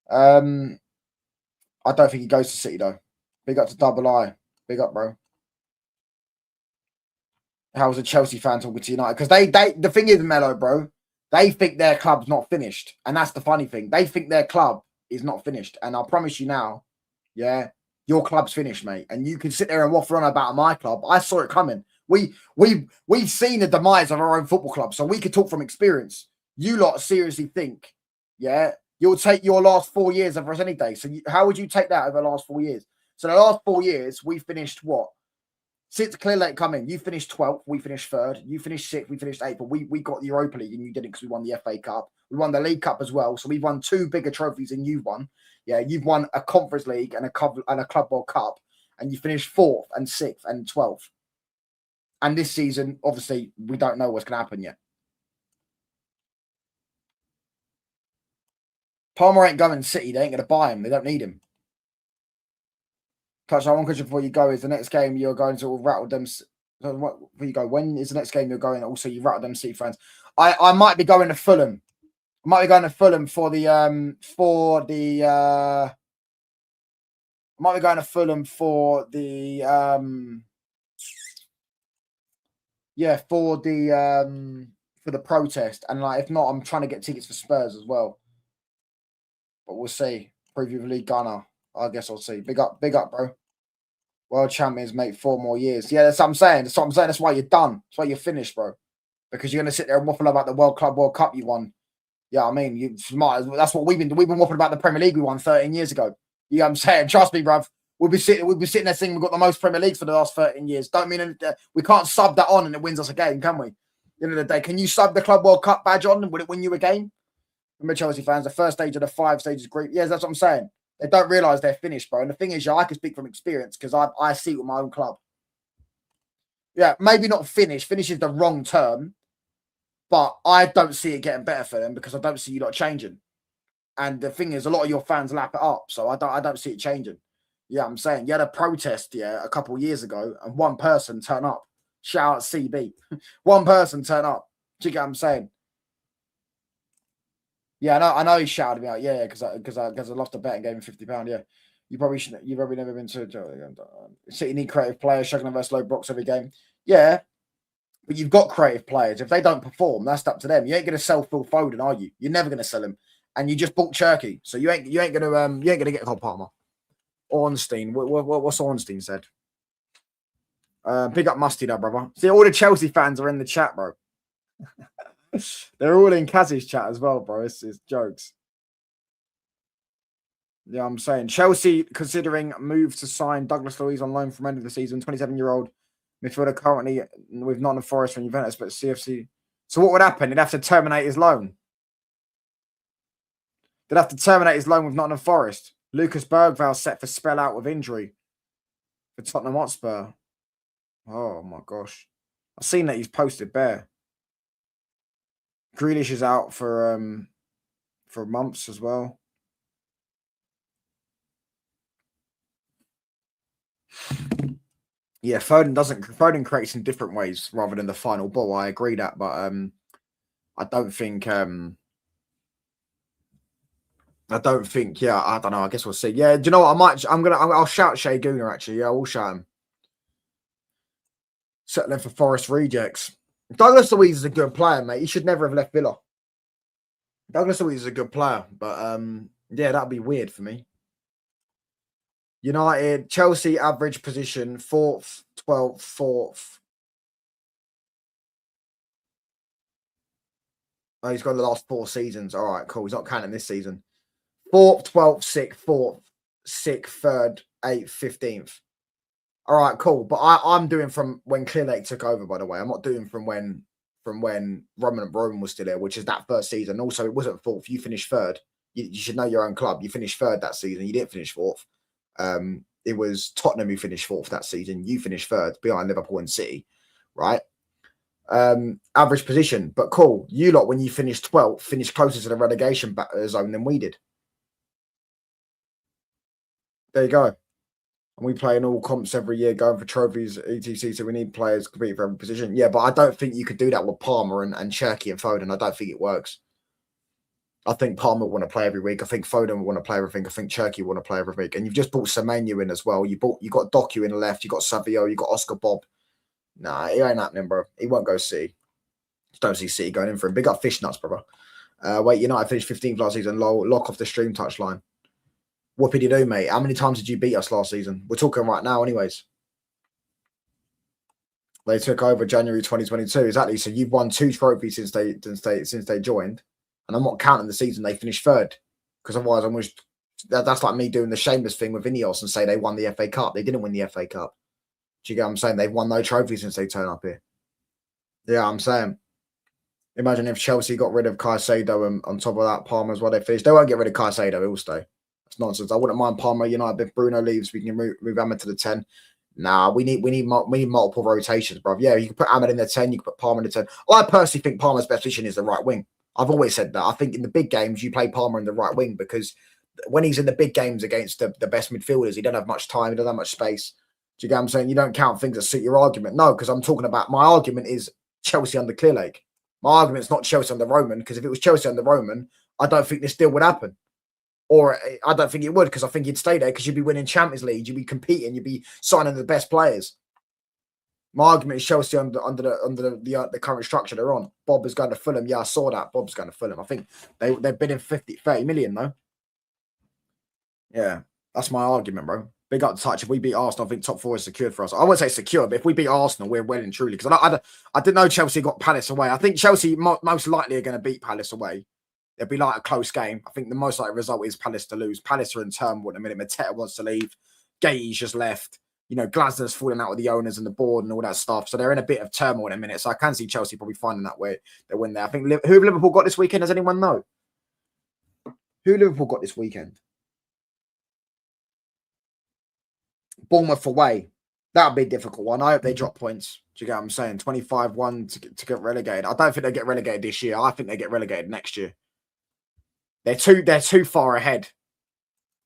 I don't think he goes to City though. Big up to Double I. Big up, bro. How was a Chelsea fan talking to United? Because the thing is, Mello, bro, they think their club's not finished, and that's the funny thing. They think their club is not finished, and I promise you now, yeah, your club's finished, mate. And you can sit there and waffle on about my club. I saw it coming. We've seen the demise of our own football club, so we could talk from experience. You lot seriously think, yeah, you'll take your last 4 years over us any day. So how would you take that over the last 4 years? So the last 4 years, we finished what? Since Clearlake come in, you finished 12th, we finished 3rd, you finished 6th, we finished 8th, but we got the Europa League and you didn't because we won the FA Cup. We won the League Cup as well. So we've won 2 bigger trophies than you've won. Yeah, you've won a Conference League and a Club World Cup, and you finished 4th and 6th and 12th. And this season, obviously, we don't know what's going to happen yet. Palmer ain't going City. They ain't going to buy him. They don't need him. Touch on one question before you go. Is the next game you're going to rattle them? Before you go, when is the next game you're going? Also, you rattle them City fans. I might be going to Fulham. I might be going to Fulham for the I might be going to Fulham for the for the protest, and like if not, I'm trying to get tickets for Spurs as well. But we'll see. Preview of League Gunner. I guess I'll see. Big up, bro. World champions, mate. 4 more years. Yeah, that's what I'm saying. That's why you're done. That's why you're finished, bro. Because you're gonna sit there and waffle about the World Cup you won. Yeah, I mean, you smart. That's what we've been waffling about the Premier League we won 13 years ago. You know what I'm saying? Trust me, bruv. We'll be sitting there saying we've got the most Premier Leagues for the last 13 years. Don't mean we can't sub that on and it wins us a game, can we? At the end of the day, can you sub the Club World Cup badge on and would it win you a game? Remember, Chelsea fans, the first stage of the 5 stages group. Yeah, that's what I'm saying. They don't realise they're finished, bro. And the thing is, I can speak from experience because I see it with my own club. Yeah, maybe not finished. Finish is the wrong term. But I don't see it getting better for them because I don't see you lot changing. And the thing is, a lot of your fans lap it up. So I don't see it changing. Yeah, I'm saying you had a protest, a couple of years ago, and one person turn up. Shout out CB. One person turn up. Do you get what I'm saying? Yeah, I know he shouted me out. Yeah, because I lost a bet and gave him £50. Yeah, you probably shouldn't. You've probably never been to City need creative players. Shagging versus low blocks every game. Yeah, but you've got creative players. If they don't perform, that's up to them. You ain't gonna sell Phil Foden, are you? You're never gonna sell him. And you just bought Cherky, so you ain't gonna get Cole Palmer. Ornstein. What's Ornstein said? Big up Musty though, brother. See, all the Chelsea fans are in the chat, bro. They're all in Kaz's chat as well, bro. It's jokes. Yeah, I'm saying Chelsea considering move to sign Douglas Luiz on loan from end of the season. 27-year-old midfielder currently with Nottingham Forest and Juventus, but CFC. So what would happen? They'd have to terminate his loan. They'd have to terminate his loan with Nottingham Forest. Lucas Bergvall set for spell out with injury for Tottenham Hotspur. Oh my gosh. I've seen that he's posted bare. Grealish is out for months as well. Yeah, Foden creates in different ways rather than the final ball. I agree that, but I don't think I don't know. I guess we'll see. Yeah, do you know what? I'll shout Shea Gooner actually. Yeah, I will shout him. Settling for Forest rejects. Douglas Luiz is a good player, mate. He should never have left Villa. Douglas Luiz is a good player, but yeah, that'd be weird for me. United, Chelsea average position 4th, 12th, 4th. Oh, he's got the last 4 seasons. All right, cool. He's not counting this season. 4th, 12th, 6th, 4th, 6th, 3rd, 8th, 15th. All right, cool. But I'm doing from when Clearlake took over, by the way. I'm not doing from when Roman was still there, which is that first season. Also, it wasn't 4th. You finished 3rd. You should know your own club. You finished 3rd that season. You didn't finish 4th. It was Tottenham who finished 4th that season. You finished 3rd behind Liverpool and City, right? Average position, but cool. You lot, when you finished 12th, finished closer to the relegation zone than we did. There you go. And we play in all comps every year, going for trophies, etc. So we need players compete for every position. Yeah, but I don't think you could do that with Palmer and Cherky and Foden. I don't think it works. I think Palmer will want to play every week. I think Foden will want to play everything. I think Cherky will want to play every week. And you've just brought Semenyo in as well. You got Doku in the left. You got Savio. You got Oscar Bob. Nah, it ain't happening, bro. He won't go City. Just don't see City going in for him. Big up fish nuts, brother. Wait, United finished 15th last season. Lock off the stream touchline. What did you do, mate? How many times did you beat us last season? We're talking right now, anyways. They took over January 2022. Exactly. So you've won 2 trophies since they joined. And I'm not counting the season they finished 3rd. Because otherwise that's like me doing the shameless thing with Ineos and say they won the FA Cup. They didn't win the FA Cup. Do you get what I'm saying? They've won no trophies since they turned up here. Yeah, I'm saying. Imagine if Chelsea got rid of Caicedo and on top of that, Palmer as well. They finished. They won't get rid of Caicedo. He'll stay. That's nonsense. I wouldn't mind Palmer. If Bruno leaves, we can move Ahmed to the 10. Nah, we need multiple rotations, bro. Yeah, you can put Ahmed in the 10. You can put Palmer in the 10. I personally think Palmer's best position is the right wing. I've always said that. I think in the big games, you play Palmer in the right wing because when he's in the big games against the best midfielders, he don't have much time. He doesn't have much space. Do you get what I'm saying? You don't count things that suit your argument. No, because I'm talking about my argument is Chelsea under Clearlake. My argument is not Chelsea under Roman, because if it was Chelsea under Roman, I don't think this deal would happen. Or I don't think it would, because I think you'd stay there because you'd be winning Champions League, you'd be competing, you'd be signing the best players. My argument is Chelsea under the current structure they're on. Bob is going to Fulham. Yeah, I saw that. Bob's going to Fulham. I think they've been in 30 million though. Yeah, that's my argument, bro. Big up the touch. If we beat Arsenal, I think top 4 is secured for us. I wouldn't say secure, but if we beat Arsenal, we're well and truly. Because I didn't know Chelsea got Palace away. I think Chelsea most likely are going to beat Palace away. It'll be like a close game. I think the most likely result is Palace to lose. Palace are in turmoil at a minute. Mateta wants to leave. Gay's just left. Glasner's falling out with the owners and the board and all that stuff. So they're in a bit of turmoil in a minute. So I can see Chelsea probably finding that way they win there. I think who have Liverpool got this weekend? Does anyone know? Who Liverpool got this weekend? Bournemouth away. That'll be a difficult one. I hope they drop points. Do you get what I'm saying? 25-1 to get relegated. I don't think they get relegated this year. I think they get relegated next year. They're too far ahead.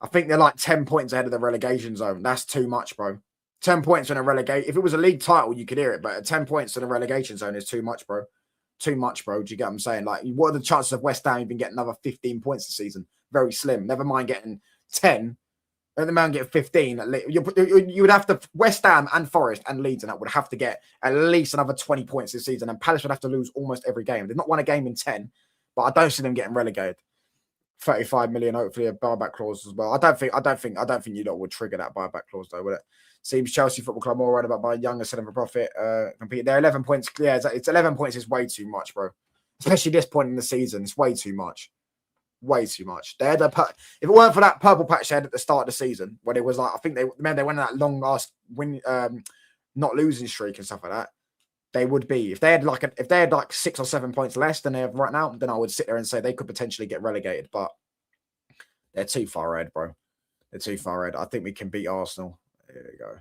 I think they're like 10 points ahead of the relegation zone. That's too much, bro. 10 points in a relegation. If it was a league title, you could hear it, but 10 points in the relegation zone is too much, bro. Too much, bro. Do you get what I'm saying? Like, what are the chances of West Ham even getting another 15 points this season? Very slim. Never mind getting 10. Never mind getting 15. You would have to, West Ham and Forest and Leeds and that would have to get at least another 20 points this season. And Palace would have to lose almost every game. They've not won a game in 10, but I don't see them getting relegated. 35 million, hopefully a buyback clause as well. I don't think you lot would trigger that buyback clause though, would it? Seems Chelsea Football Club more worried about buying younger, selling for profit. Compete. They're 11 points. Yeah, it's 11 points is way too much, bro. Especially this point in the season, it's way too much. Way too much. They had if it weren't for that purple patch they had at the start of the season, when it was like, I think they went on that long last win, not losing streak and stuff like that. They would be, if they had like 6 or 7 points less than they have right now, then I would sit there and say they could potentially get relegated. But they're too far ahead, bro. They're too far ahead. I think we can beat Arsenal. Here we go.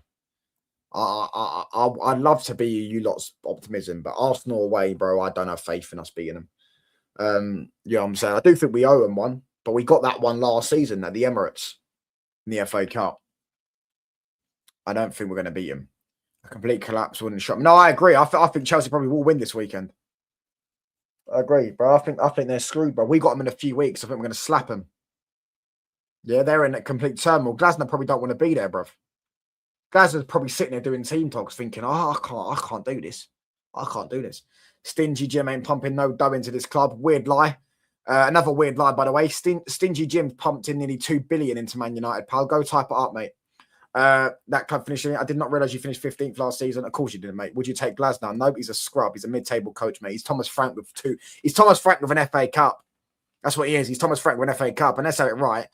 I'd love to be you lot's optimism, but Arsenal away, bro, I don't have faith in us beating them. You know what I'm saying? I do think we owe them one, but we got that one last season at the Emirates in the FA Cup. I don't think we're going to beat them. A complete collapse wouldn't shock me. No, I agree. I think Chelsea probably will win this weekend. I agree, bro. I think they're screwed, bro. We got them in a few weeks. I think we're going to slap them. Yeah, they're in a complete turmoil. Glasner probably don't want to be there, bro. Glasner's probably sitting there doing team talks thinking, oh, I can't do this. I can't do this. Stingy Jim ain't pumping no dough into this club. Weird lie. Another weird lie, by the way. Stingy Jim pumped in nearly 2 billion into Man United, pal. Go type it up, mate. That club finishing. I did not realise you finished 15th last season. Of course you didn't, mate. Would you take Glasner? Nope, he's a scrub. He's a mid-table coach, mate. He's Thomas Frank with 2. He's Thomas Frank with an FA Cup. That's what he is. He's Thomas Frank with an FA Cup, and let's have it right.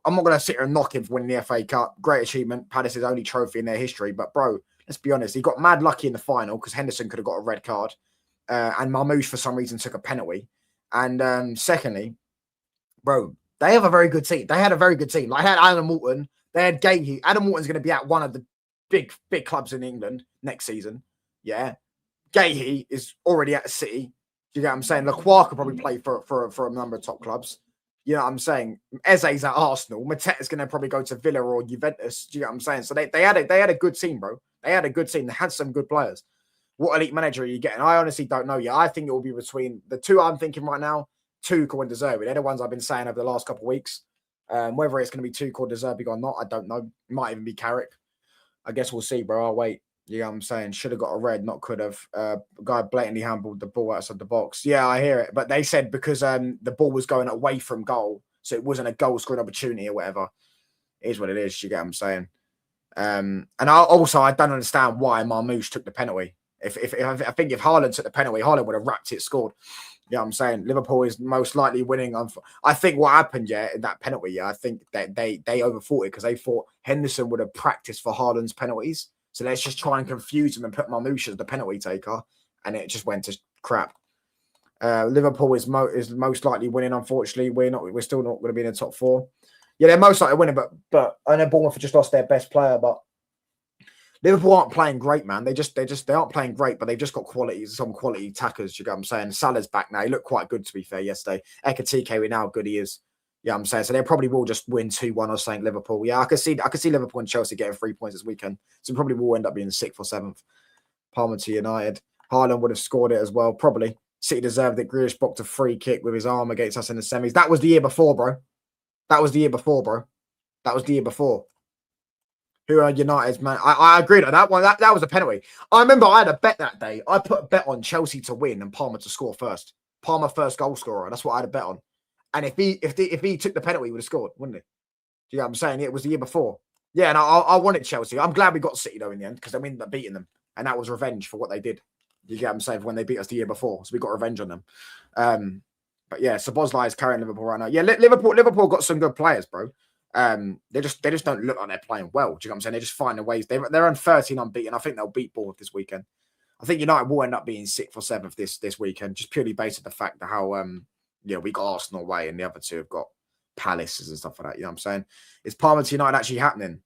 I'm not going to sit here and knock him for winning the FA Cup. Great achievement. Palace's only trophy in their history. But, bro, let's be honest. He got mad lucky in the final because Henderson could have got a red card. And Marmoush, for some reason, took a penalty. And secondly, bro, they have a very good team. They had a very good team. Like, they had Adam Morton. They had Gahey. Adam Morton's going to be at one of the big clubs in England next season. Yeah. Gahey is already at City. Do you get what I'm saying? Lacroix could probably play for a number of top clubs. You know what I'm saying? Eze's at Arsenal. Mateta's going to probably go to Villa or Juventus. Do you know what I'm saying? So they had a good team, bro. They had a good team. They had some good players. What elite manager are you getting? I honestly don't know yet. I think it will be between the two I'm thinking right now, Tuchel and De Zerbi. They're the ones I've been saying over the last couple of weeks. Whether it's going to be Tuchel or De Zerbi or not, I don't know. It might even be Carrick. I guess we'll see, bro. I'll wait. You know what I'm saying? Should have got a red, not could have. Guy blatantly handled the ball outside the box. Yeah, I hear it. But they said because the ball was going away from goal, so it wasn't a goal scoring opportunity or whatever. It is what it is. You get what I'm saying? And I don't understand why Marmoush took the penalty. I think if Haaland took the penalty, Haaland would have wrapped it, scored. You know what I'm saying? Liverpool is most likely winning. I think what happened, in that penalty, I think that they overthought it because they thought Henderson would have practiced for Haaland's penalties. So let's just try and confuse him and put Marmoush as the penalty taker, and it just went to crap. Liverpool is most likely winning. Unfortunately, we're still not going to be in the top 4. Yeah, they're most likely winning, but I know Bournemouth have just lost their best player, but Liverpool aren't playing great, man. They aren't playing great, but they've just got some quality attackers. You know what I'm saying? Salah's back now. He looked quite good, to be fair, yesterday. Ekatike, we know how good he is. Yeah, I'm saying. So they probably will just win 2-1 or something, Liverpool. Yeah, I could see Liverpool and Chelsea getting 3 points this weekend. So probably will end up being 6th or 7th. Palmer to United. Haaland would have scored it as well, probably. City deserved it. Grealish blocked a free kick with his arm against us in the semis. That was the year before, bro. That was the year before. Who are United's man? I agreed on that one. That was a penalty. I remember I had a bet that day. I put a bet on Chelsea to win and Palmer to score first. Palmer first goal scorer. That's what I had a bet on. And if he took the penalty, he would have scored, wouldn't he? Do you know what I'm saying? It was the year before. Yeah, and I wanted Chelsea. I'm glad we got City though in the end because we ended up beating them, and that was revenge for what they did. You get what I'm saying? When they beat us the year before, so we got revenge on them. But yeah, Szoboszlai is carrying Liverpool right now. Yeah, Liverpool got some good players, bro. They just don't look like they're playing well. Do you know what I'm saying? They're just finding ways. They're on 13 unbeaten. I think they'll beat Bournemouth this weekend. I think United will end up being 6th or 7th this weekend, just purely based on the fact that how we got Arsenal away and the other two have got Palaces and stuff like that. You know what I'm saying? Is Palmer to United actually happening?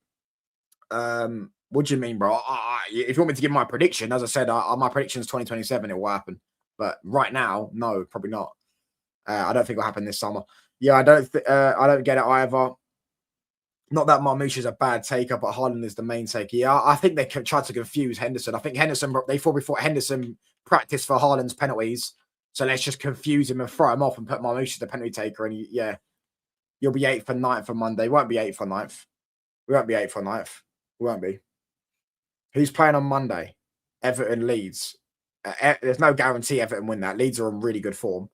What do you mean, bro? If you want me to give my prediction, as I said, my prediction is 2027. It will happen, but right now, no, probably not. I don't think it'll happen this summer. Yeah, I don't get it either. Not that Marmoush is a bad taker, but Haaland is the main taker. Yeah, I think they tried to confuse Henderson. I think they probably thought Henderson practiced for Haaland's penalties. So let's just confuse him and throw him off and put Marmoush as the penalty taker. And yeah, you'll be 8th and 9th on Monday. We won't be 8th or 9th. We won't be 8th or 9th. We won't be. Who's playing on Monday? Everton, Leeds. There's no guarantee Everton win that. Leeds are in really good form.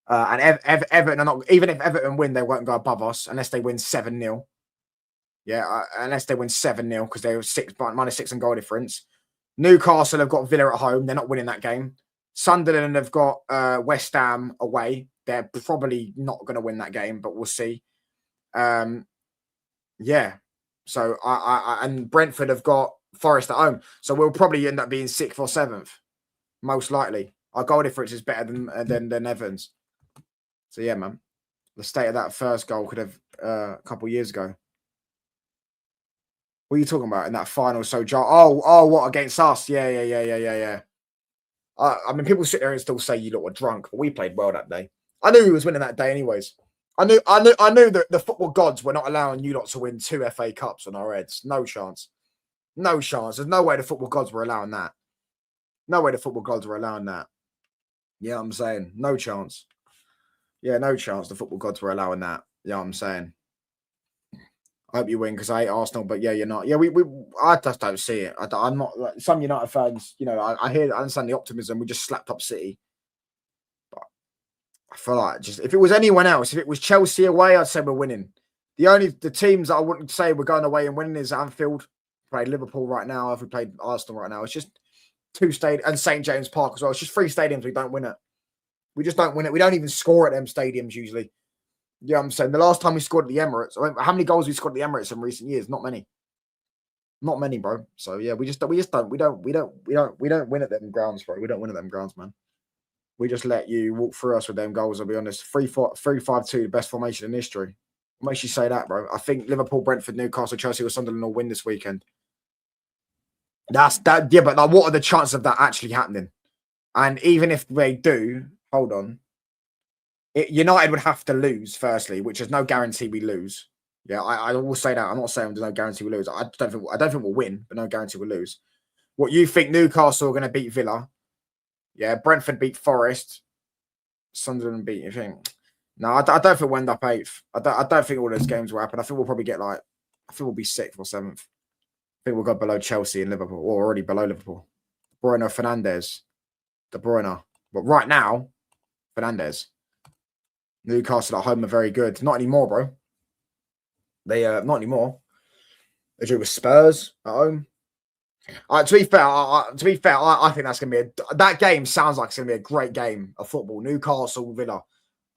And Everton are not, even if Everton win, they won't go above us unless they win 7-0. Yeah, unless they win 7-0 because they were -6 in goal difference. Newcastle have got Villa at home. They're not winning that game. Sunderland have got West Ham away. They're probably not going to win that game, but we'll see. Yeah. So and Brentford have got Forest at home. So we'll probably end up being 6th or 7th, most likely. Our goal difference is better than Evans. So yeah, man. The state of that first goal could have a couple of years ago. What are you talking about in that final? So, what, against us? Yeah. I mean, people sit there and still say you lot were drunk, but we played well that day. I knew he was winning that day, anyways. I knew that the football gods were not allowing you lot to win 2 FA Cups on our heads. No chance. No chance. There's no way the football gods were allowing that. No way the football gods were allowing that. Yeah, you know what I'm saying? No chance. Yeah, no chance the football gods were allowing that. Yeah, you know what I'm saying? I hope you win because I hate Arsenal, but yeah, you're not. Yeah, I just don't see it. I'm not like some United fans. You know, I understand the optimism. We just slapped up City, but I feel like just if it was anyone else, if it was Chelsea away, I'd say we're winning. The teams that I wouldn't say we're going away and winning is Anfield. Played Liverpool right now. If we played Arsenal right now, it's just 2 stadiums and St James Park as well. It's just 3 stadiums we don't win it. We just don't win it. We don't even score at them stadiums usually. Yeah, I'm saying the last time we scored at the Emirates, I mean, how many goals we scored at the Emirates in recent years? Not many. Not many, bro. So yeah, we don't win at them grounds, bro. We don't win at them grounds, man. We just let you walk through us with them goals, I'll be honest. 3-5-2, the best formation in history. What makes you say that, bro? I think Liverpool, Brentford, Newcastle, Chelsea or Sunderland will win this weekend. That's that, yeah, but like, what are the chances of that actually happening? And even if they do, hold on. United would have to lose, firstly, which is no guarantee we lose. Yeah, I will say that. I'm not saying there's no guarantee we lose. I don't think we'll win, but no guarantee we'll lose. What you think Newcastle are going to beat Villa? Yeah, Brentford beat Forest. Sunderland beat, you think? No, I don't think we'll end up 8th. I don't think all those games will happen. I think we'll probably get I think we'll be 6th or 7th. I think we'll go below Chelsea and Liverpool, or already below Liverpool. Bruno Fernandes. De Bruyne. But right now, Fernandes. Newcastle at home are very good. Not anymore, bro. They not anymore. They drew with Spurs at home. To be fair, I think that's going to be that game sounds like it's going to be a great game of football. Newcastle Villa.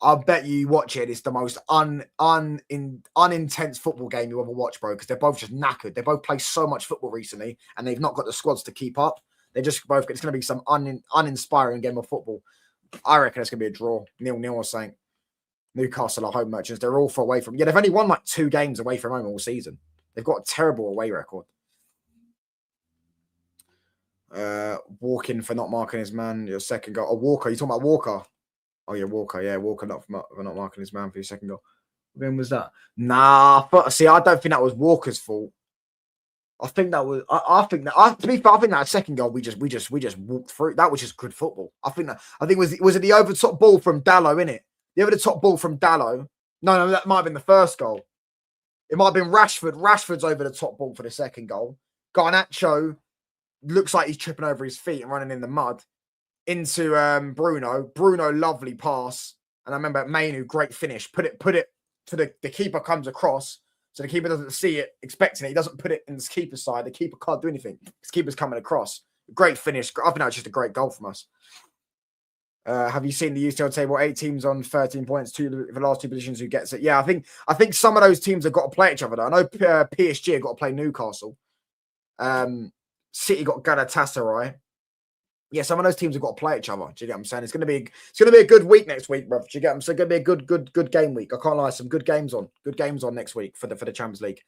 I bet you watch it. It's the most unintense football game you ever watch, bro. Because they're both just knackered. They both played so much football recently, and they've not got the squads to keep up. They just both. It's going to be some uninspiring game of football. I reckon it's going to be a draw. 0-0 or something. Newcastle are home merchants. They're all far away from. Yeah, they've only won like 2 games away from home all season. They've got a terrible away record. Walking for not marking his man. Your second goal. Oh, Walker. You talking about Walker? Oh yeah, Walker. Yeah, Walker for not marking his man for your second goal. When was that? Nah, but see, I don't think that was Walker's fault. I think that was. I think that. To be fair, I think that second goal we just walked through. That was just good football. I think was it the over top ball from Dallo, innit? The over the top ball from Dallo. No, that might have been the first goal. It might have been Rashford. Rashford's over the top ball for the second goal. Garnacho looks like he's tripping over his feet and running in the mud into Bruno. Bruno, lovely pass. And I remember Mainu, great finish. Put it to the keeper comes across. So the keeper doesn't see it, expecting it. He doesn't put it in the keeper's side. The keeper can't do anything. His keeper's coming across. Great finish. I think that was just a great goal from us. Have you seen the UCL table? 8 teams on 13 points. The last 2 positions who gets it. Yeah, I think some of those teams have got to play each other. Though. I know PSG have got to play Newcastle. City got Galatasaray. Yeah, some of those teams have got to play each other. Do you get what I'm saying? It's going to be a good week next week, bro. Do you get what I'm saying? It's going to be a good game week. I can't lie. Some good games on. Good games on next week for the Champions League.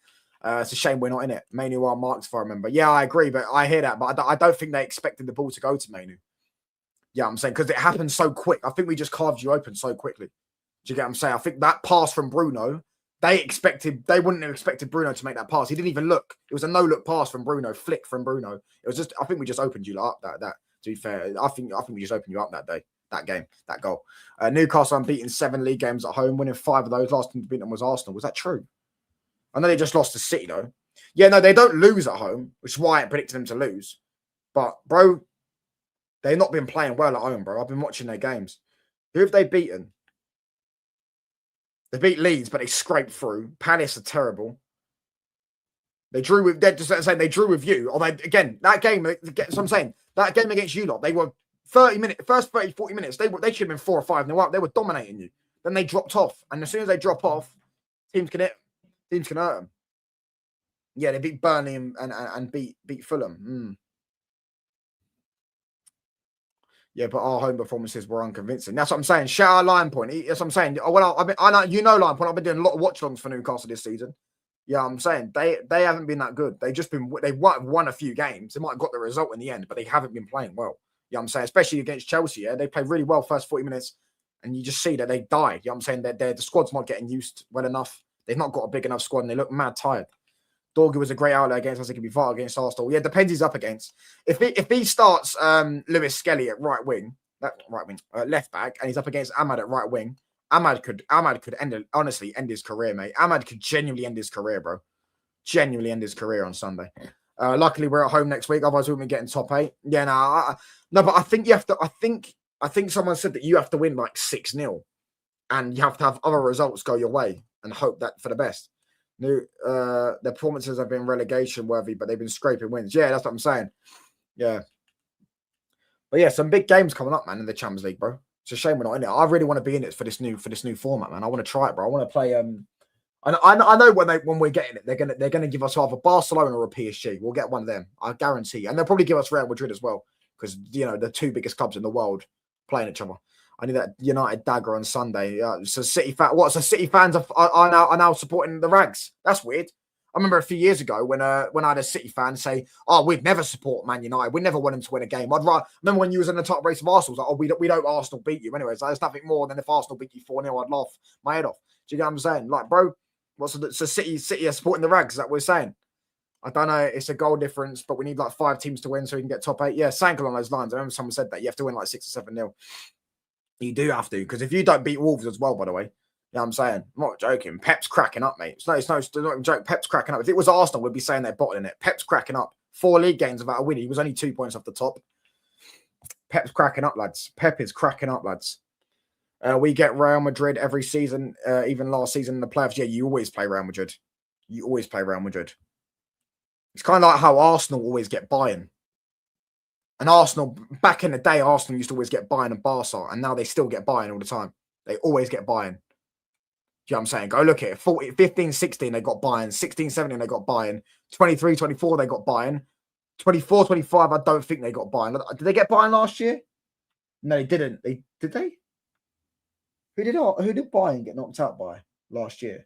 It's a shame we're not in it. Manu are marked, if I remember. Yeah, I agree, but I hear that. But I don't think they expected the ball to go to Manu. Yeah, I'm saying because it happened so quick. I think we just carved you open so quickly. Do you get what I'm saying? I think that pass from Bruno, They wouldn't have expected Bruno to make that pass. He didn't even look. It was a no-look pass from Bruno, flick from Bruno. It was just, I think we just opened you up that. To be fair, I think we just opened you up that day, that game, that goal. Newcastle unbeaten 7 league games at home, winning 5 of those. Last time to beat them was Arsenal. Was that true? I know they just lost to City though. Yeah, no, they don't lose at home, which is why I predicted them to lose. But bro, they've not been playing well at home, bro. I've been watching their games. Who have they beaten? They beat Leeds, but they scraped through. Palace are terrible. They drew with. They're just saying they drew with you. Although again, that game. That's what I'm saying. That game against you lot, they were 30 minutes, first 30, 40 minutes. They should have been 4 or 5. They were dominating you. Then they dropped off, and as soon as they drop off, teams can hurt them. Yeah, they beat Burnley and beat Fulham. Yeah, but our home performances were unconvincing. That's what I'm saying. Shout out Lion Point. That's what I'm saying. Well, I know you know Lion Point. I've been doing a lot of watch-alongs for Newcastle this season. Yeah, I'm saying they haven't been that good. They won a few games. They might have got the result in the end, but they haven't been playing well. Yeah, I'm saying, especially against Chelsea. Yeah, they played really well first 40 minutes, and you just see that they died. Yeah, I'm saying that the squad's not getting used well enough. They've not got a big enough squad, and they look mad tired. Dorgu was a great outlet against us. It could be vital against Arsenal. Yeah, depends who's up against. If he starts Lewis Skelly at left back, and he's up against Ahmad at right wing, Ahmad could honestly end his career, mate. Ahmad could genuinely end his career, bro. Genuinely end his career on Sunday. Luckily, we're at home next week. Otherwise, we wouldn't be getting top 8. Yeah, no, but I think you have to. I think someone said that you have to win like 6-0, and you have to have other results go your way and hope that for the best. Their performances have been relegation worthy, but they've been scraping wins. Yeah, that's what I'm saying. Yeah. But yeah, some big games coming up, man, in the Champions League, bro. It's a shame we're not in it. I really want to be in it for this new format, man. I want to try it, bro. I want to play. I know when we're getting it, they're gonna give us either Barcelona or a PSG. We'll get one of them, I guarantee. And they'll probably give us Real Madrid as well, because the 2 biggest clubs in the world playing each other. I need that United dagger on Sunday. So City fans are now supporting the Rags. That's weird. I remember a few years ago when I had a City fan say, "Oh, we'd never support Man United. We never want them to win a game." Remember when you was in the top race of Arsenal? Like, "Oh, we don't Arsenal beat you." Anyways, there's nothing more than if Arsenal beat you 4-0, I'd laugh my head off. Do you get what I'm saying? Like, bro, so City are supporting the Rags? Is that what we're saying? I don't know. It's a goal difference, but we need like 5 teams to win so we can get top 8. Yeah, something along those lines. I remember someone said that you have to win like 6 or 7-0. You do have to, because if you don't beat Wolves as well, by the way, you know what I'm saying? I'm not joking. Pep's cracking up, mate. It's not even a joke. Pep's cracking up. If it was Arsenal, we'd be saying they're bottling it. Pep's cracking up. 4 league games without a win. He was only 2 points off the top. Pep's cracking up, lads. Pep is cracking up, lads. We get Real Madrid every season, even last season in the playoffs. Yeah, you always play Real Madrid. You always play Real Madrid. It's kind of like how Arsenal always get Bayern. And Arsenal, back in the day, Arsenal used to always get Bayern and Barca, and now they still get Bayern all the time. They always get Bayern. Do you know what I'm saying? Go look at it. 15, 16, they got Bayern. 16, 17, they got Bayern. 23, 24, they got Bayern. 24, 25, I don't think they got Bayern. Did they get Bayern last year? No, they didn't. Did they? Who did Bayern get knocked out by last year?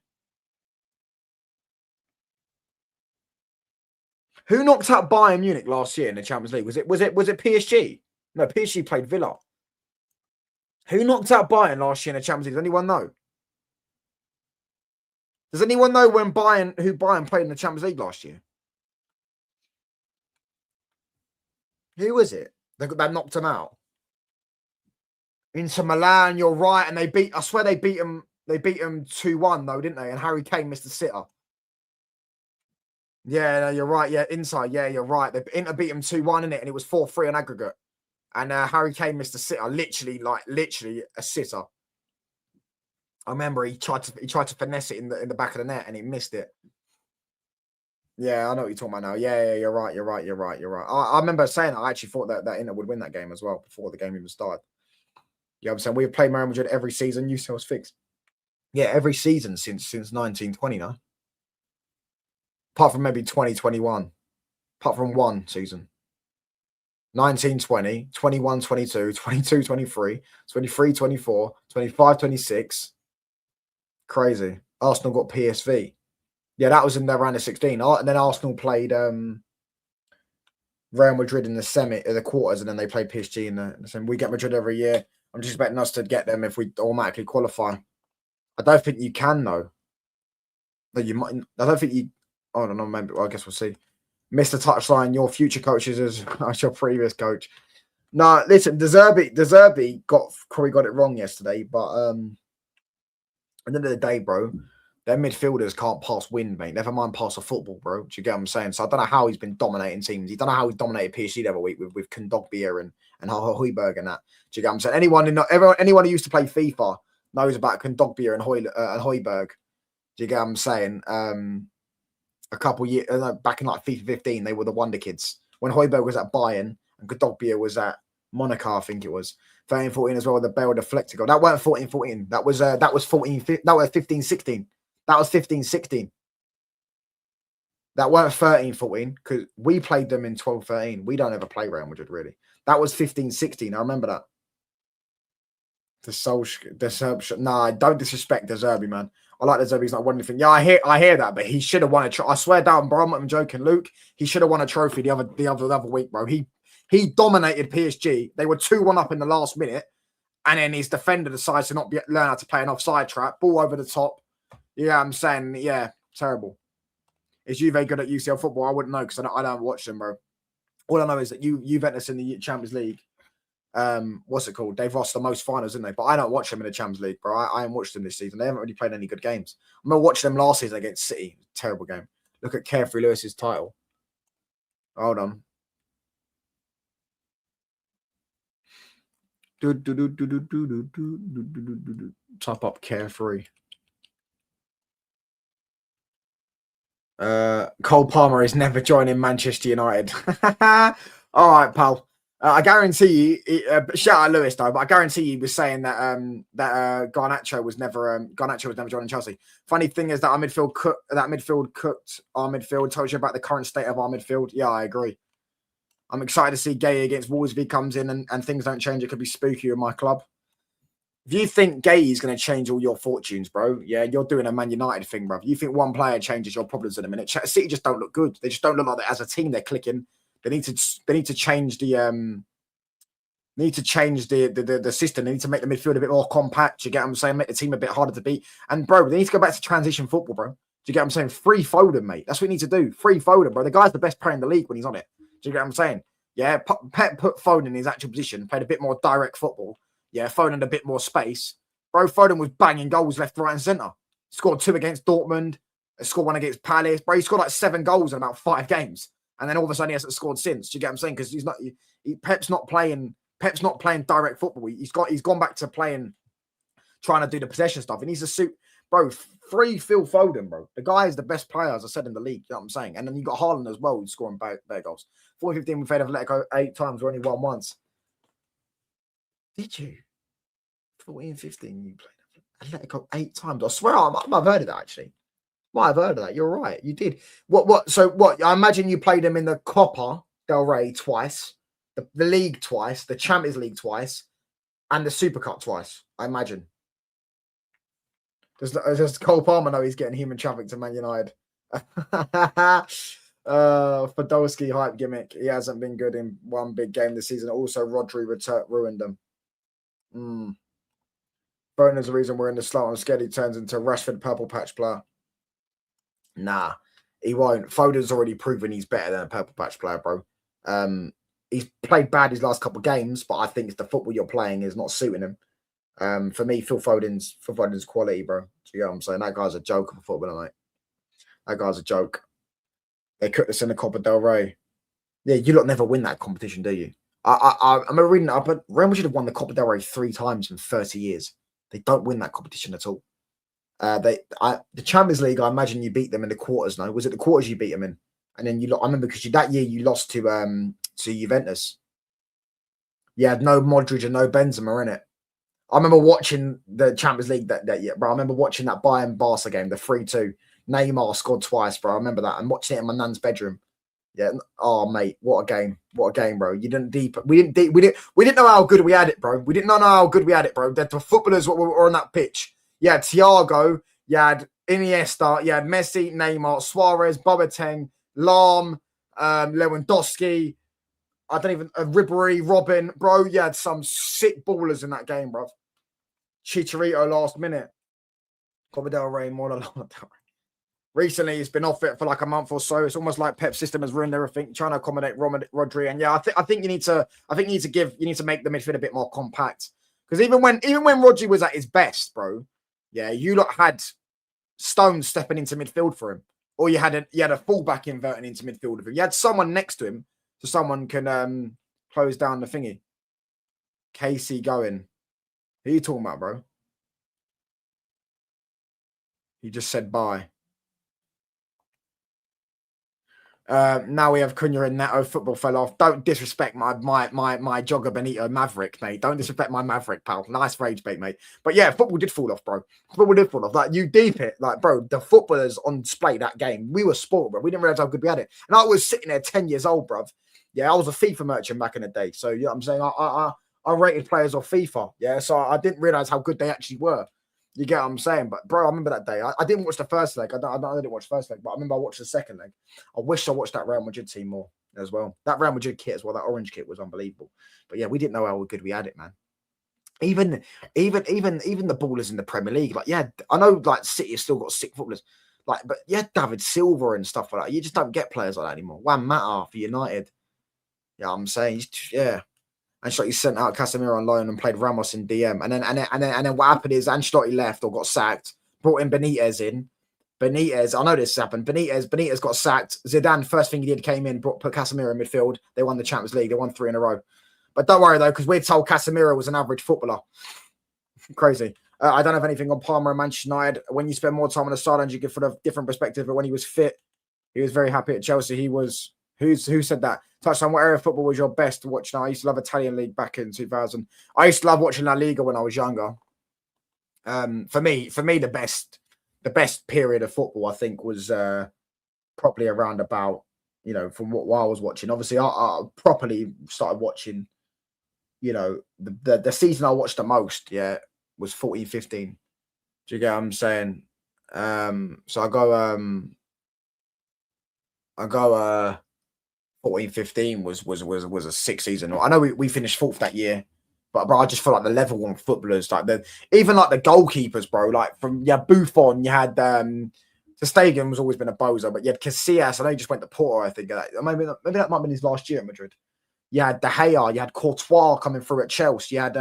Who knocked out Bayern Munich last year in the Champions League? Was it PSG? No, PSG played Villa. Who knocked out Bayern last year in the Champions League? Does anyone know? Does anyone know who Bayern played in the Champions League last year? Who was it that knocked them out? Inter Milan, you're right, and I swear they beat them 2-1 though, didn't they? And Harry Kane missed a sitter. Yeah, no, you're right. Yeah, inside. Yeah, you're right. Inter beat them 2-1 in it, and it was 4-3 on aggregate. And Harry Kane missed a sitter, literally a sitter. I remember he tried to finesse it in the back of the net, and he missed it. Yeah, I know what you're talking about now. Yeah, you're right. I remember saying I actually thought that Inter would win that game as well before the game even started. You know what I'm saying? We've played Real Madrid every season. UCL's fixed. Yeah, every season since 1920 now. Apart from maybe 2021. Apart from one season. 1920, 21, 22, 22, 23, 23, 24, 25, 26. Crazy. Arsenal got PSV. Yeah, that was in the round of 16. And then Arsenal played Real Madrid in the quarters, and then they played PSG in the semi. We get Madrid every year. I'm just expecting us to get them if we automatically qualify. I don't think you can, though. No, you might. I don't think you. I don't know. Maybe. Well, I guess we'll see. Missed the touchline. Your future coaches as your previous coach. No, listen. De Zerbi probably got it wrong yesterday, but at the end of the day, bro, their midfielders can't pass wind, mate. Never mind pass a football, bro. Do you get what I'm saying? So I don't know how he's been dominating teams. You don't know how he dominated PSG the other week with Kondogbia and Højbjerg and that. Do you get what I'm saying? Anyone who used to play FIFA knows about Kondogbia and Højbjerg. Do you get what I'm saying? A couple years back in like FIFA 15, they were the wonder kids. When Højbjerg was at Bayern and Kondogbia was at Monaco, I think it was 13-14 as well. The Bale deflected goal. That weren't 14-14. That was 14. That was 15-16. That was 15-16. That weren't 13-14 because we played them in 12-13. We don't ever play Real Madrid really. That was 15-16. I remember that. Nah, don't disrespect De Zerbi, man. I like De Zerbi. He's not won anything. Yeah, I hear that, but he should have won a trophy. I swear down, bro. I'm joking, Luke. He should have won a trophy the other week, bro. He dominated PSG. They were 2-1 up in the last minute, and then his defender decides to not learn how to play an offside trap. Ball over the top. Yeah, I'm saying, yeah, terrible. Is Juve good at UCL football? I wouldn't know because I don't watch them, bro. All I know is that Juventus in the Champions League. What's it called? They've lost the most finals, didn't they? But I don't watch them in the Champions League, bro. I haven't watched them this season. They haven't really played any good games. I'm gonna watch them last season against City. Terrible game. Look at Carefree Lewis's title. Hold on. Type up Carefree. Cole Palmer is never joining Manchester United. All right, pal. I guarantee you. Shout out Lewis though, but I guarantee you was saying that Garnacho was never joining Chelsea. Funny thing is that our midfield cooked our midfield. Told you about the current state of our midfield. Yeah, I agree. I'm excited to see Gay against Wolves if he comes in and things don't change. It could be spooky in my club. If you think Gay is going to change all your fortunes, bro, yeah, you're doing a Man United thing, bro. You think one player changes your problems in a minute. City just don't look good. They just don't look like that as a team. They're clicking. They need to change the system. They need to make the midfield a bit more compact. You get what I'm saying? Make the team a bit harder to beat. And bro, they need to go back to transition football, bro. Do you get what I'm saying? Free Foden, mate. That's what you need to do. Free Foden, bro. The guy's the best player in the league when he's on it. Do you get what I'm saying? Yeah, Pep put Foden in his actual position, played a bit more direct football. Yeah, Foden had a bit more space. Bro, Foden was banging goals left, right, and centre. Scored 2 against Dortmund. Scored 1 against Palace. Bro, he scored like 7 goals in about 5 games. And then all of a sudden he hasn't scored since. Do you get what I'm saying? Because Pep's not playing direct football. He's gone back to trying to do the possession stuff. He needs to suit, bro. Free Phil Foden, bro. The guy is the best player, as I said, in the league. You know what I'm saying? And then you got Haaland as well, who's scoring better goals. 4-15, we played Atletico 8 times. We only won once. Did you? 14-15, you played Atletico 8 times. I swear I might have heard of that actually. Might have heard of that. You're right. You did. So what? I imagine you played them in the Copa del Rey twice, the league twice, the Champions League twice, and the Super Cup twice. I imagine. Does Cole Palmer know he's getting human traffic to Man United? Podolski hype gimmick. He hasn't been good in one big game this season. Also, Rodri ruined them. Foden's the reason we're in the slot. I'm scared he turns into Rashford purple patch player. Nah, he won't. Foden's already proven he's better than a purple patch player, bro. He's played bad his last couple of games, but I think it's the football you're playing is not suiting him. For me, Phil Foden's quality, bro. Do you know what I'm saying? That guy's a joke of a footballer, mate. That guy's a joke. They cooked us in the Copa del Rey. Yeah, you lot never win that competition, do you? I'm reading it up, but Real Madrid have won the Copa del Rey 3 times in 30 years. They don't win that competition at all. The Champions League, I imagine you beat them in the quarters. No, was it the quarters you beat them in? And then I remember because that year you lost to Juventus. You had no Modric and no Benzema in it. I remember watching the Champions League that year, bro. I remember watching that Bayern Barca game, the 3-2. Neymar scored twice, bro. I remember that. And watching it in my nan's bedroom. Yeah. Oh, mate, what a game! What a game, bro. You didn't deep. We didn't know how good we had it, bro. We didn't know how good we had it, bro. The footballers were on that pitch. You had Thiago, you had Iniesta, you had Messi, Neymar, Suarez, Boateng, Lahm, Lewandowski. I don't even Ribery, Robin, bro. You had some sick ballers in that game, bro. Chicharito last minute. Copa del Rey, more than Recently, he's been off it for like a month or so. It's almost like Pep's system has ruined everything, trying to accommodate Rodri. And yeah, I think you need to make the midfield a bit more compact. Because even when Rodri was at his best, bro, yeah, you lot had Stones stepping into midfield for him, or you had a fullback inverting into midfield with him. You had someone next to him, so someone can close down the thingy. Casey going. Who are you talking about, bro? He just said bye. Now we have Cunha and Neto. Football fell off. Don't disrespect my Jogger Benito Maverick, mate. Don't disrespect my Maverick, pal. Nice rage bait, mate. But yeah, football did fall off, bro. Football did fall off. Like, you deep it. Like, bro, the footballers on display that game. We were spoiled, bro. We didn't realize how good we had it. And I was sitting there 10 years old, bro. Yeah, I was a FIFA merchant back in the day. So, you know what I'm saying? I rated players off FIFA. Yeah, so I didn't realize how good they actually were. You get what I'm saying? But, bro, I remember that day. I didn't watch the first leg. I didn't watch the first leg, but I remember I watched the second leg. I wish I watched that Real Madrid team more as well. That Real Madrid kit as well, that orange kit was unbelievable. But, yeah, we didn't know how good we had it, man. Even the ballers in the Premier League. Like, yeah, I know, like, City has still got sick footballers. Like, but, yeah, David Silva and stuff like that. You just don't get players like that anymore. Juan Mata for United. Yeah, I'm saying, yeah. Ancelotti sent out Casemiro on loan and played Ramos in DM. And then what happened is Ancelotti left or got sacked, brought in Benitez in. Benitez, I know this happened. Benitez got sacked. Zidane, first thing he did, came in, put Casemiro in midfield. They won the Champions League. They won 3 in a row. But don't worry, though, because we're told Casemiro was an average footballer. Crazy. I don't have anything on Palmer and Manchester United. When you spend more time on the sidelines, you get a different perspective. But when he was fit, he was very happy at Chelsea. He was... Who said that? Touchdown, what area of football was your best to watch now? I used to love Italian League back in 2000. I used to love watching La Liga when I was younger. For me, the best period of football, I think, was probably around about, you know, from what I was watching. Obviously, I properly started watching, you know, the season I watched the most, yeah, was 14-15. Do you get what I'm saying? So I go 14-15 was a sick season. I know we finished 4th that year, but I just feel like the level one footballers, like even the goalkeepers, bro. Like Buffon, you had the Stegen was always been a bozo, but you had Casillas. I know he just went to Porto. I think maybe that might have been his last year at Madrid. You had De Gea, you had Courtois coming through at Chelsea. You had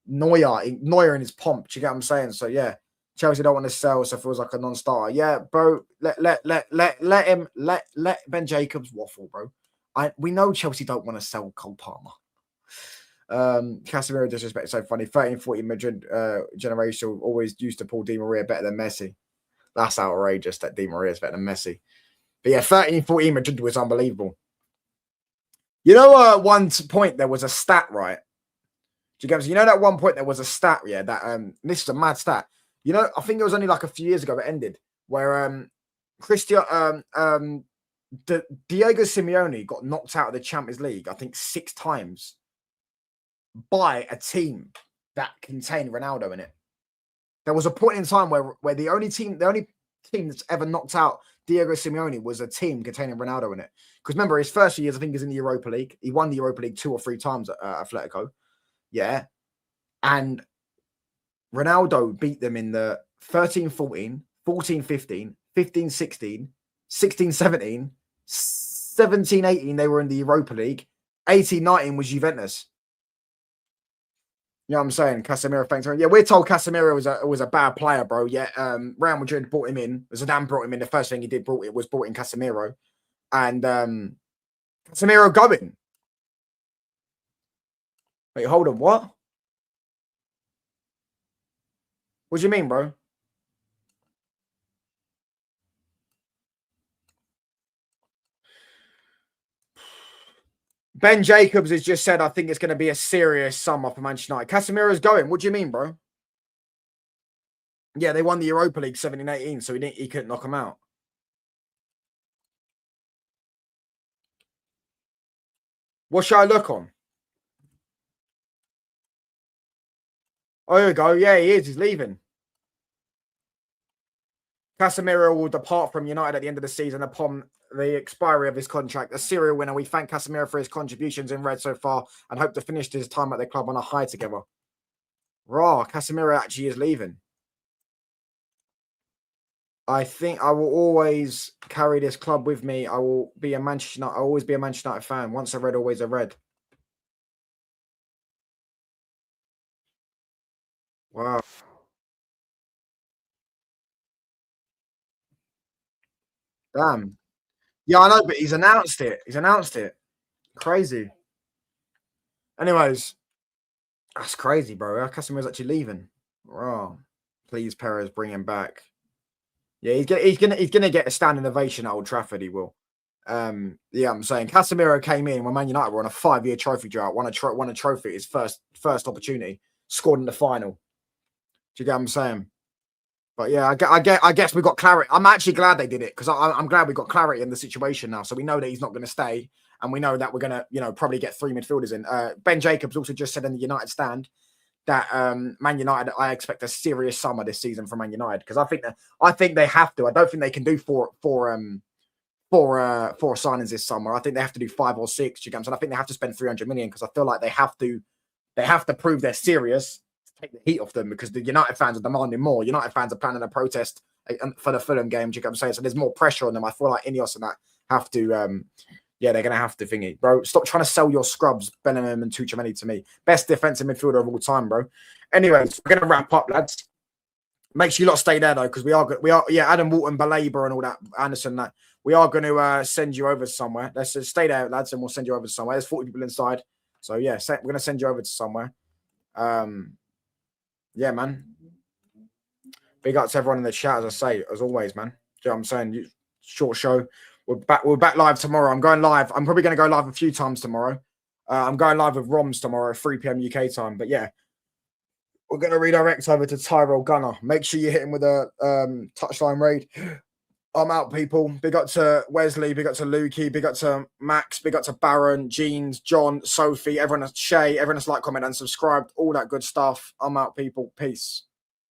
Neuer in his pomp. Do you get what I'm saying? So yeah. Chelsea don't want to sell, so it feels like a non-starter. Yeah, bro. Let Ben Jacobs waffle, bro. We know Chelsea don't want to sell Cole Palmer. Casemiro disrespect is so funny. 13-14 Madrid generation always used to pull Di Maria better than Messi. That's outrageous that Di Maria is better than Messi. But yeah, 13-14 Madrid was unbelievable. You know, one point there was a stat, right? You know that one point there was a stat, yeah. That this is a mad stat. You know, I think it was only like a few years ago it ended, where Diego Simeone got knocked out of the Champions League, I think 6 times by a team that contained Ronaldo in it. There was a point in time where the only team that's ever knocked out Diego Simeone was a team containing Ronaldo in it. Because remember, his first few years, I think, he was in the Europa League. He won the Europa League 2 or 3 times at Atletico. Yeah. And Ronaldo beat them in the 13-14, 14-15, 15-16, 16-17, 17-18. They were in the Europa League. 18-19 was Juventus. You know what I'm saying? Casemiro, thanks. Yeah, we're told Casemiro was a bad player, bro. Yeah, Real Madrid brought him in. Zidane brought him in. The first thing he did brought in Casemiro. And Casemiro going. Wait, hold on. What? What do you mean, bro? Ben Jacobs has just said, I think it's going to be a serious summer for Manchester United. Casemiro's going. What do you mean, bro? Yeah, they won the Europa League 17-18, so he couldn't knock them out. What should I look on? Oh, here we go. Yeah, he is. He's leaving. Casemiro will depart from United at the end of the season upon the expiry of his contract. A serial winner. We thank Casemiro for his contributions in red so far and hope to finish his time at the club on a high together. Raw, Casemiro actually is leaving. I think I will always carry this club with me. I will be a Manchester United. I'll always be a Manchester United fan. Once a red, always a red. Wow. Damn. Yeah, I know, but he's announced it. He's announced it. Crazy. Anyways, that's crazy, bro. Our customer's actually leaving. Wow. Please, Perez, bring him back. Yeah, he's gonna get a standing ovation at Old Trafford. He will. Yeah, I'm saying Casemiro came in when Man United were on a 5-year trophy drought, won a trophy, his first opportunity, scored in the final. Do you get what I'm saying? But yeah, I guess we got clarity. I'm actually glad they did it because I'm glad we got clarity in the situation now. So we know that he's not going to stay, and we know that we're going to, probably get 3 midfielders in. Ben Jacobs also just said in the United stand that Man United, I expect a serious summer this season from Man United because I think they have to. I don't think they can do four signings this summer. I think they have to do 5 or 6. And I think they have to spend 300 million because I feel like they have to prove they're serious. Take the heat off them because the United fans are demanding more. United fans are planning a protest for the Fulham game. Do you get what I'm saying? So there's more pressure on them. I feel like Ineos and that have to, they're going to have to thingy. Bro, stop trying to sell your scrubs, Bellingham and Tuchemani to me. Best defensive midfielder of all time, bro. Anyways, we're going to wrap up, lads. Make sure you lot stay there, though, because we are, Adam Walton, Balaba and all that, Anderson, that. We are going to send you over somewhere. Let's just stay there, lads, and we'll send you over to somewhere. There's 40 people inside. So, yeah, we're going to send you over to somewhere. Yeah, man. Big up to everyone in the chat, as I say, as always, man. Do you know what I'm saying? Short show. We're back live tomorrow. I'm going live. I'm probably going to go live a few times tomorrow. I'm going live with Roms tomorrow, 3 p.m. UK time. But yeah, we're going to redirect over to Tyrell Gunner. Make sure you hit him with a touchline raid. I'm out, people. Big up to Wesley. Big up to Lukey. Big up to Max. Big up to Baron, Jeans, John, Sophie, everyone that's Shay, everyone that's like, comment, and subscribed. All that good stuff. I'm out, people. Peace.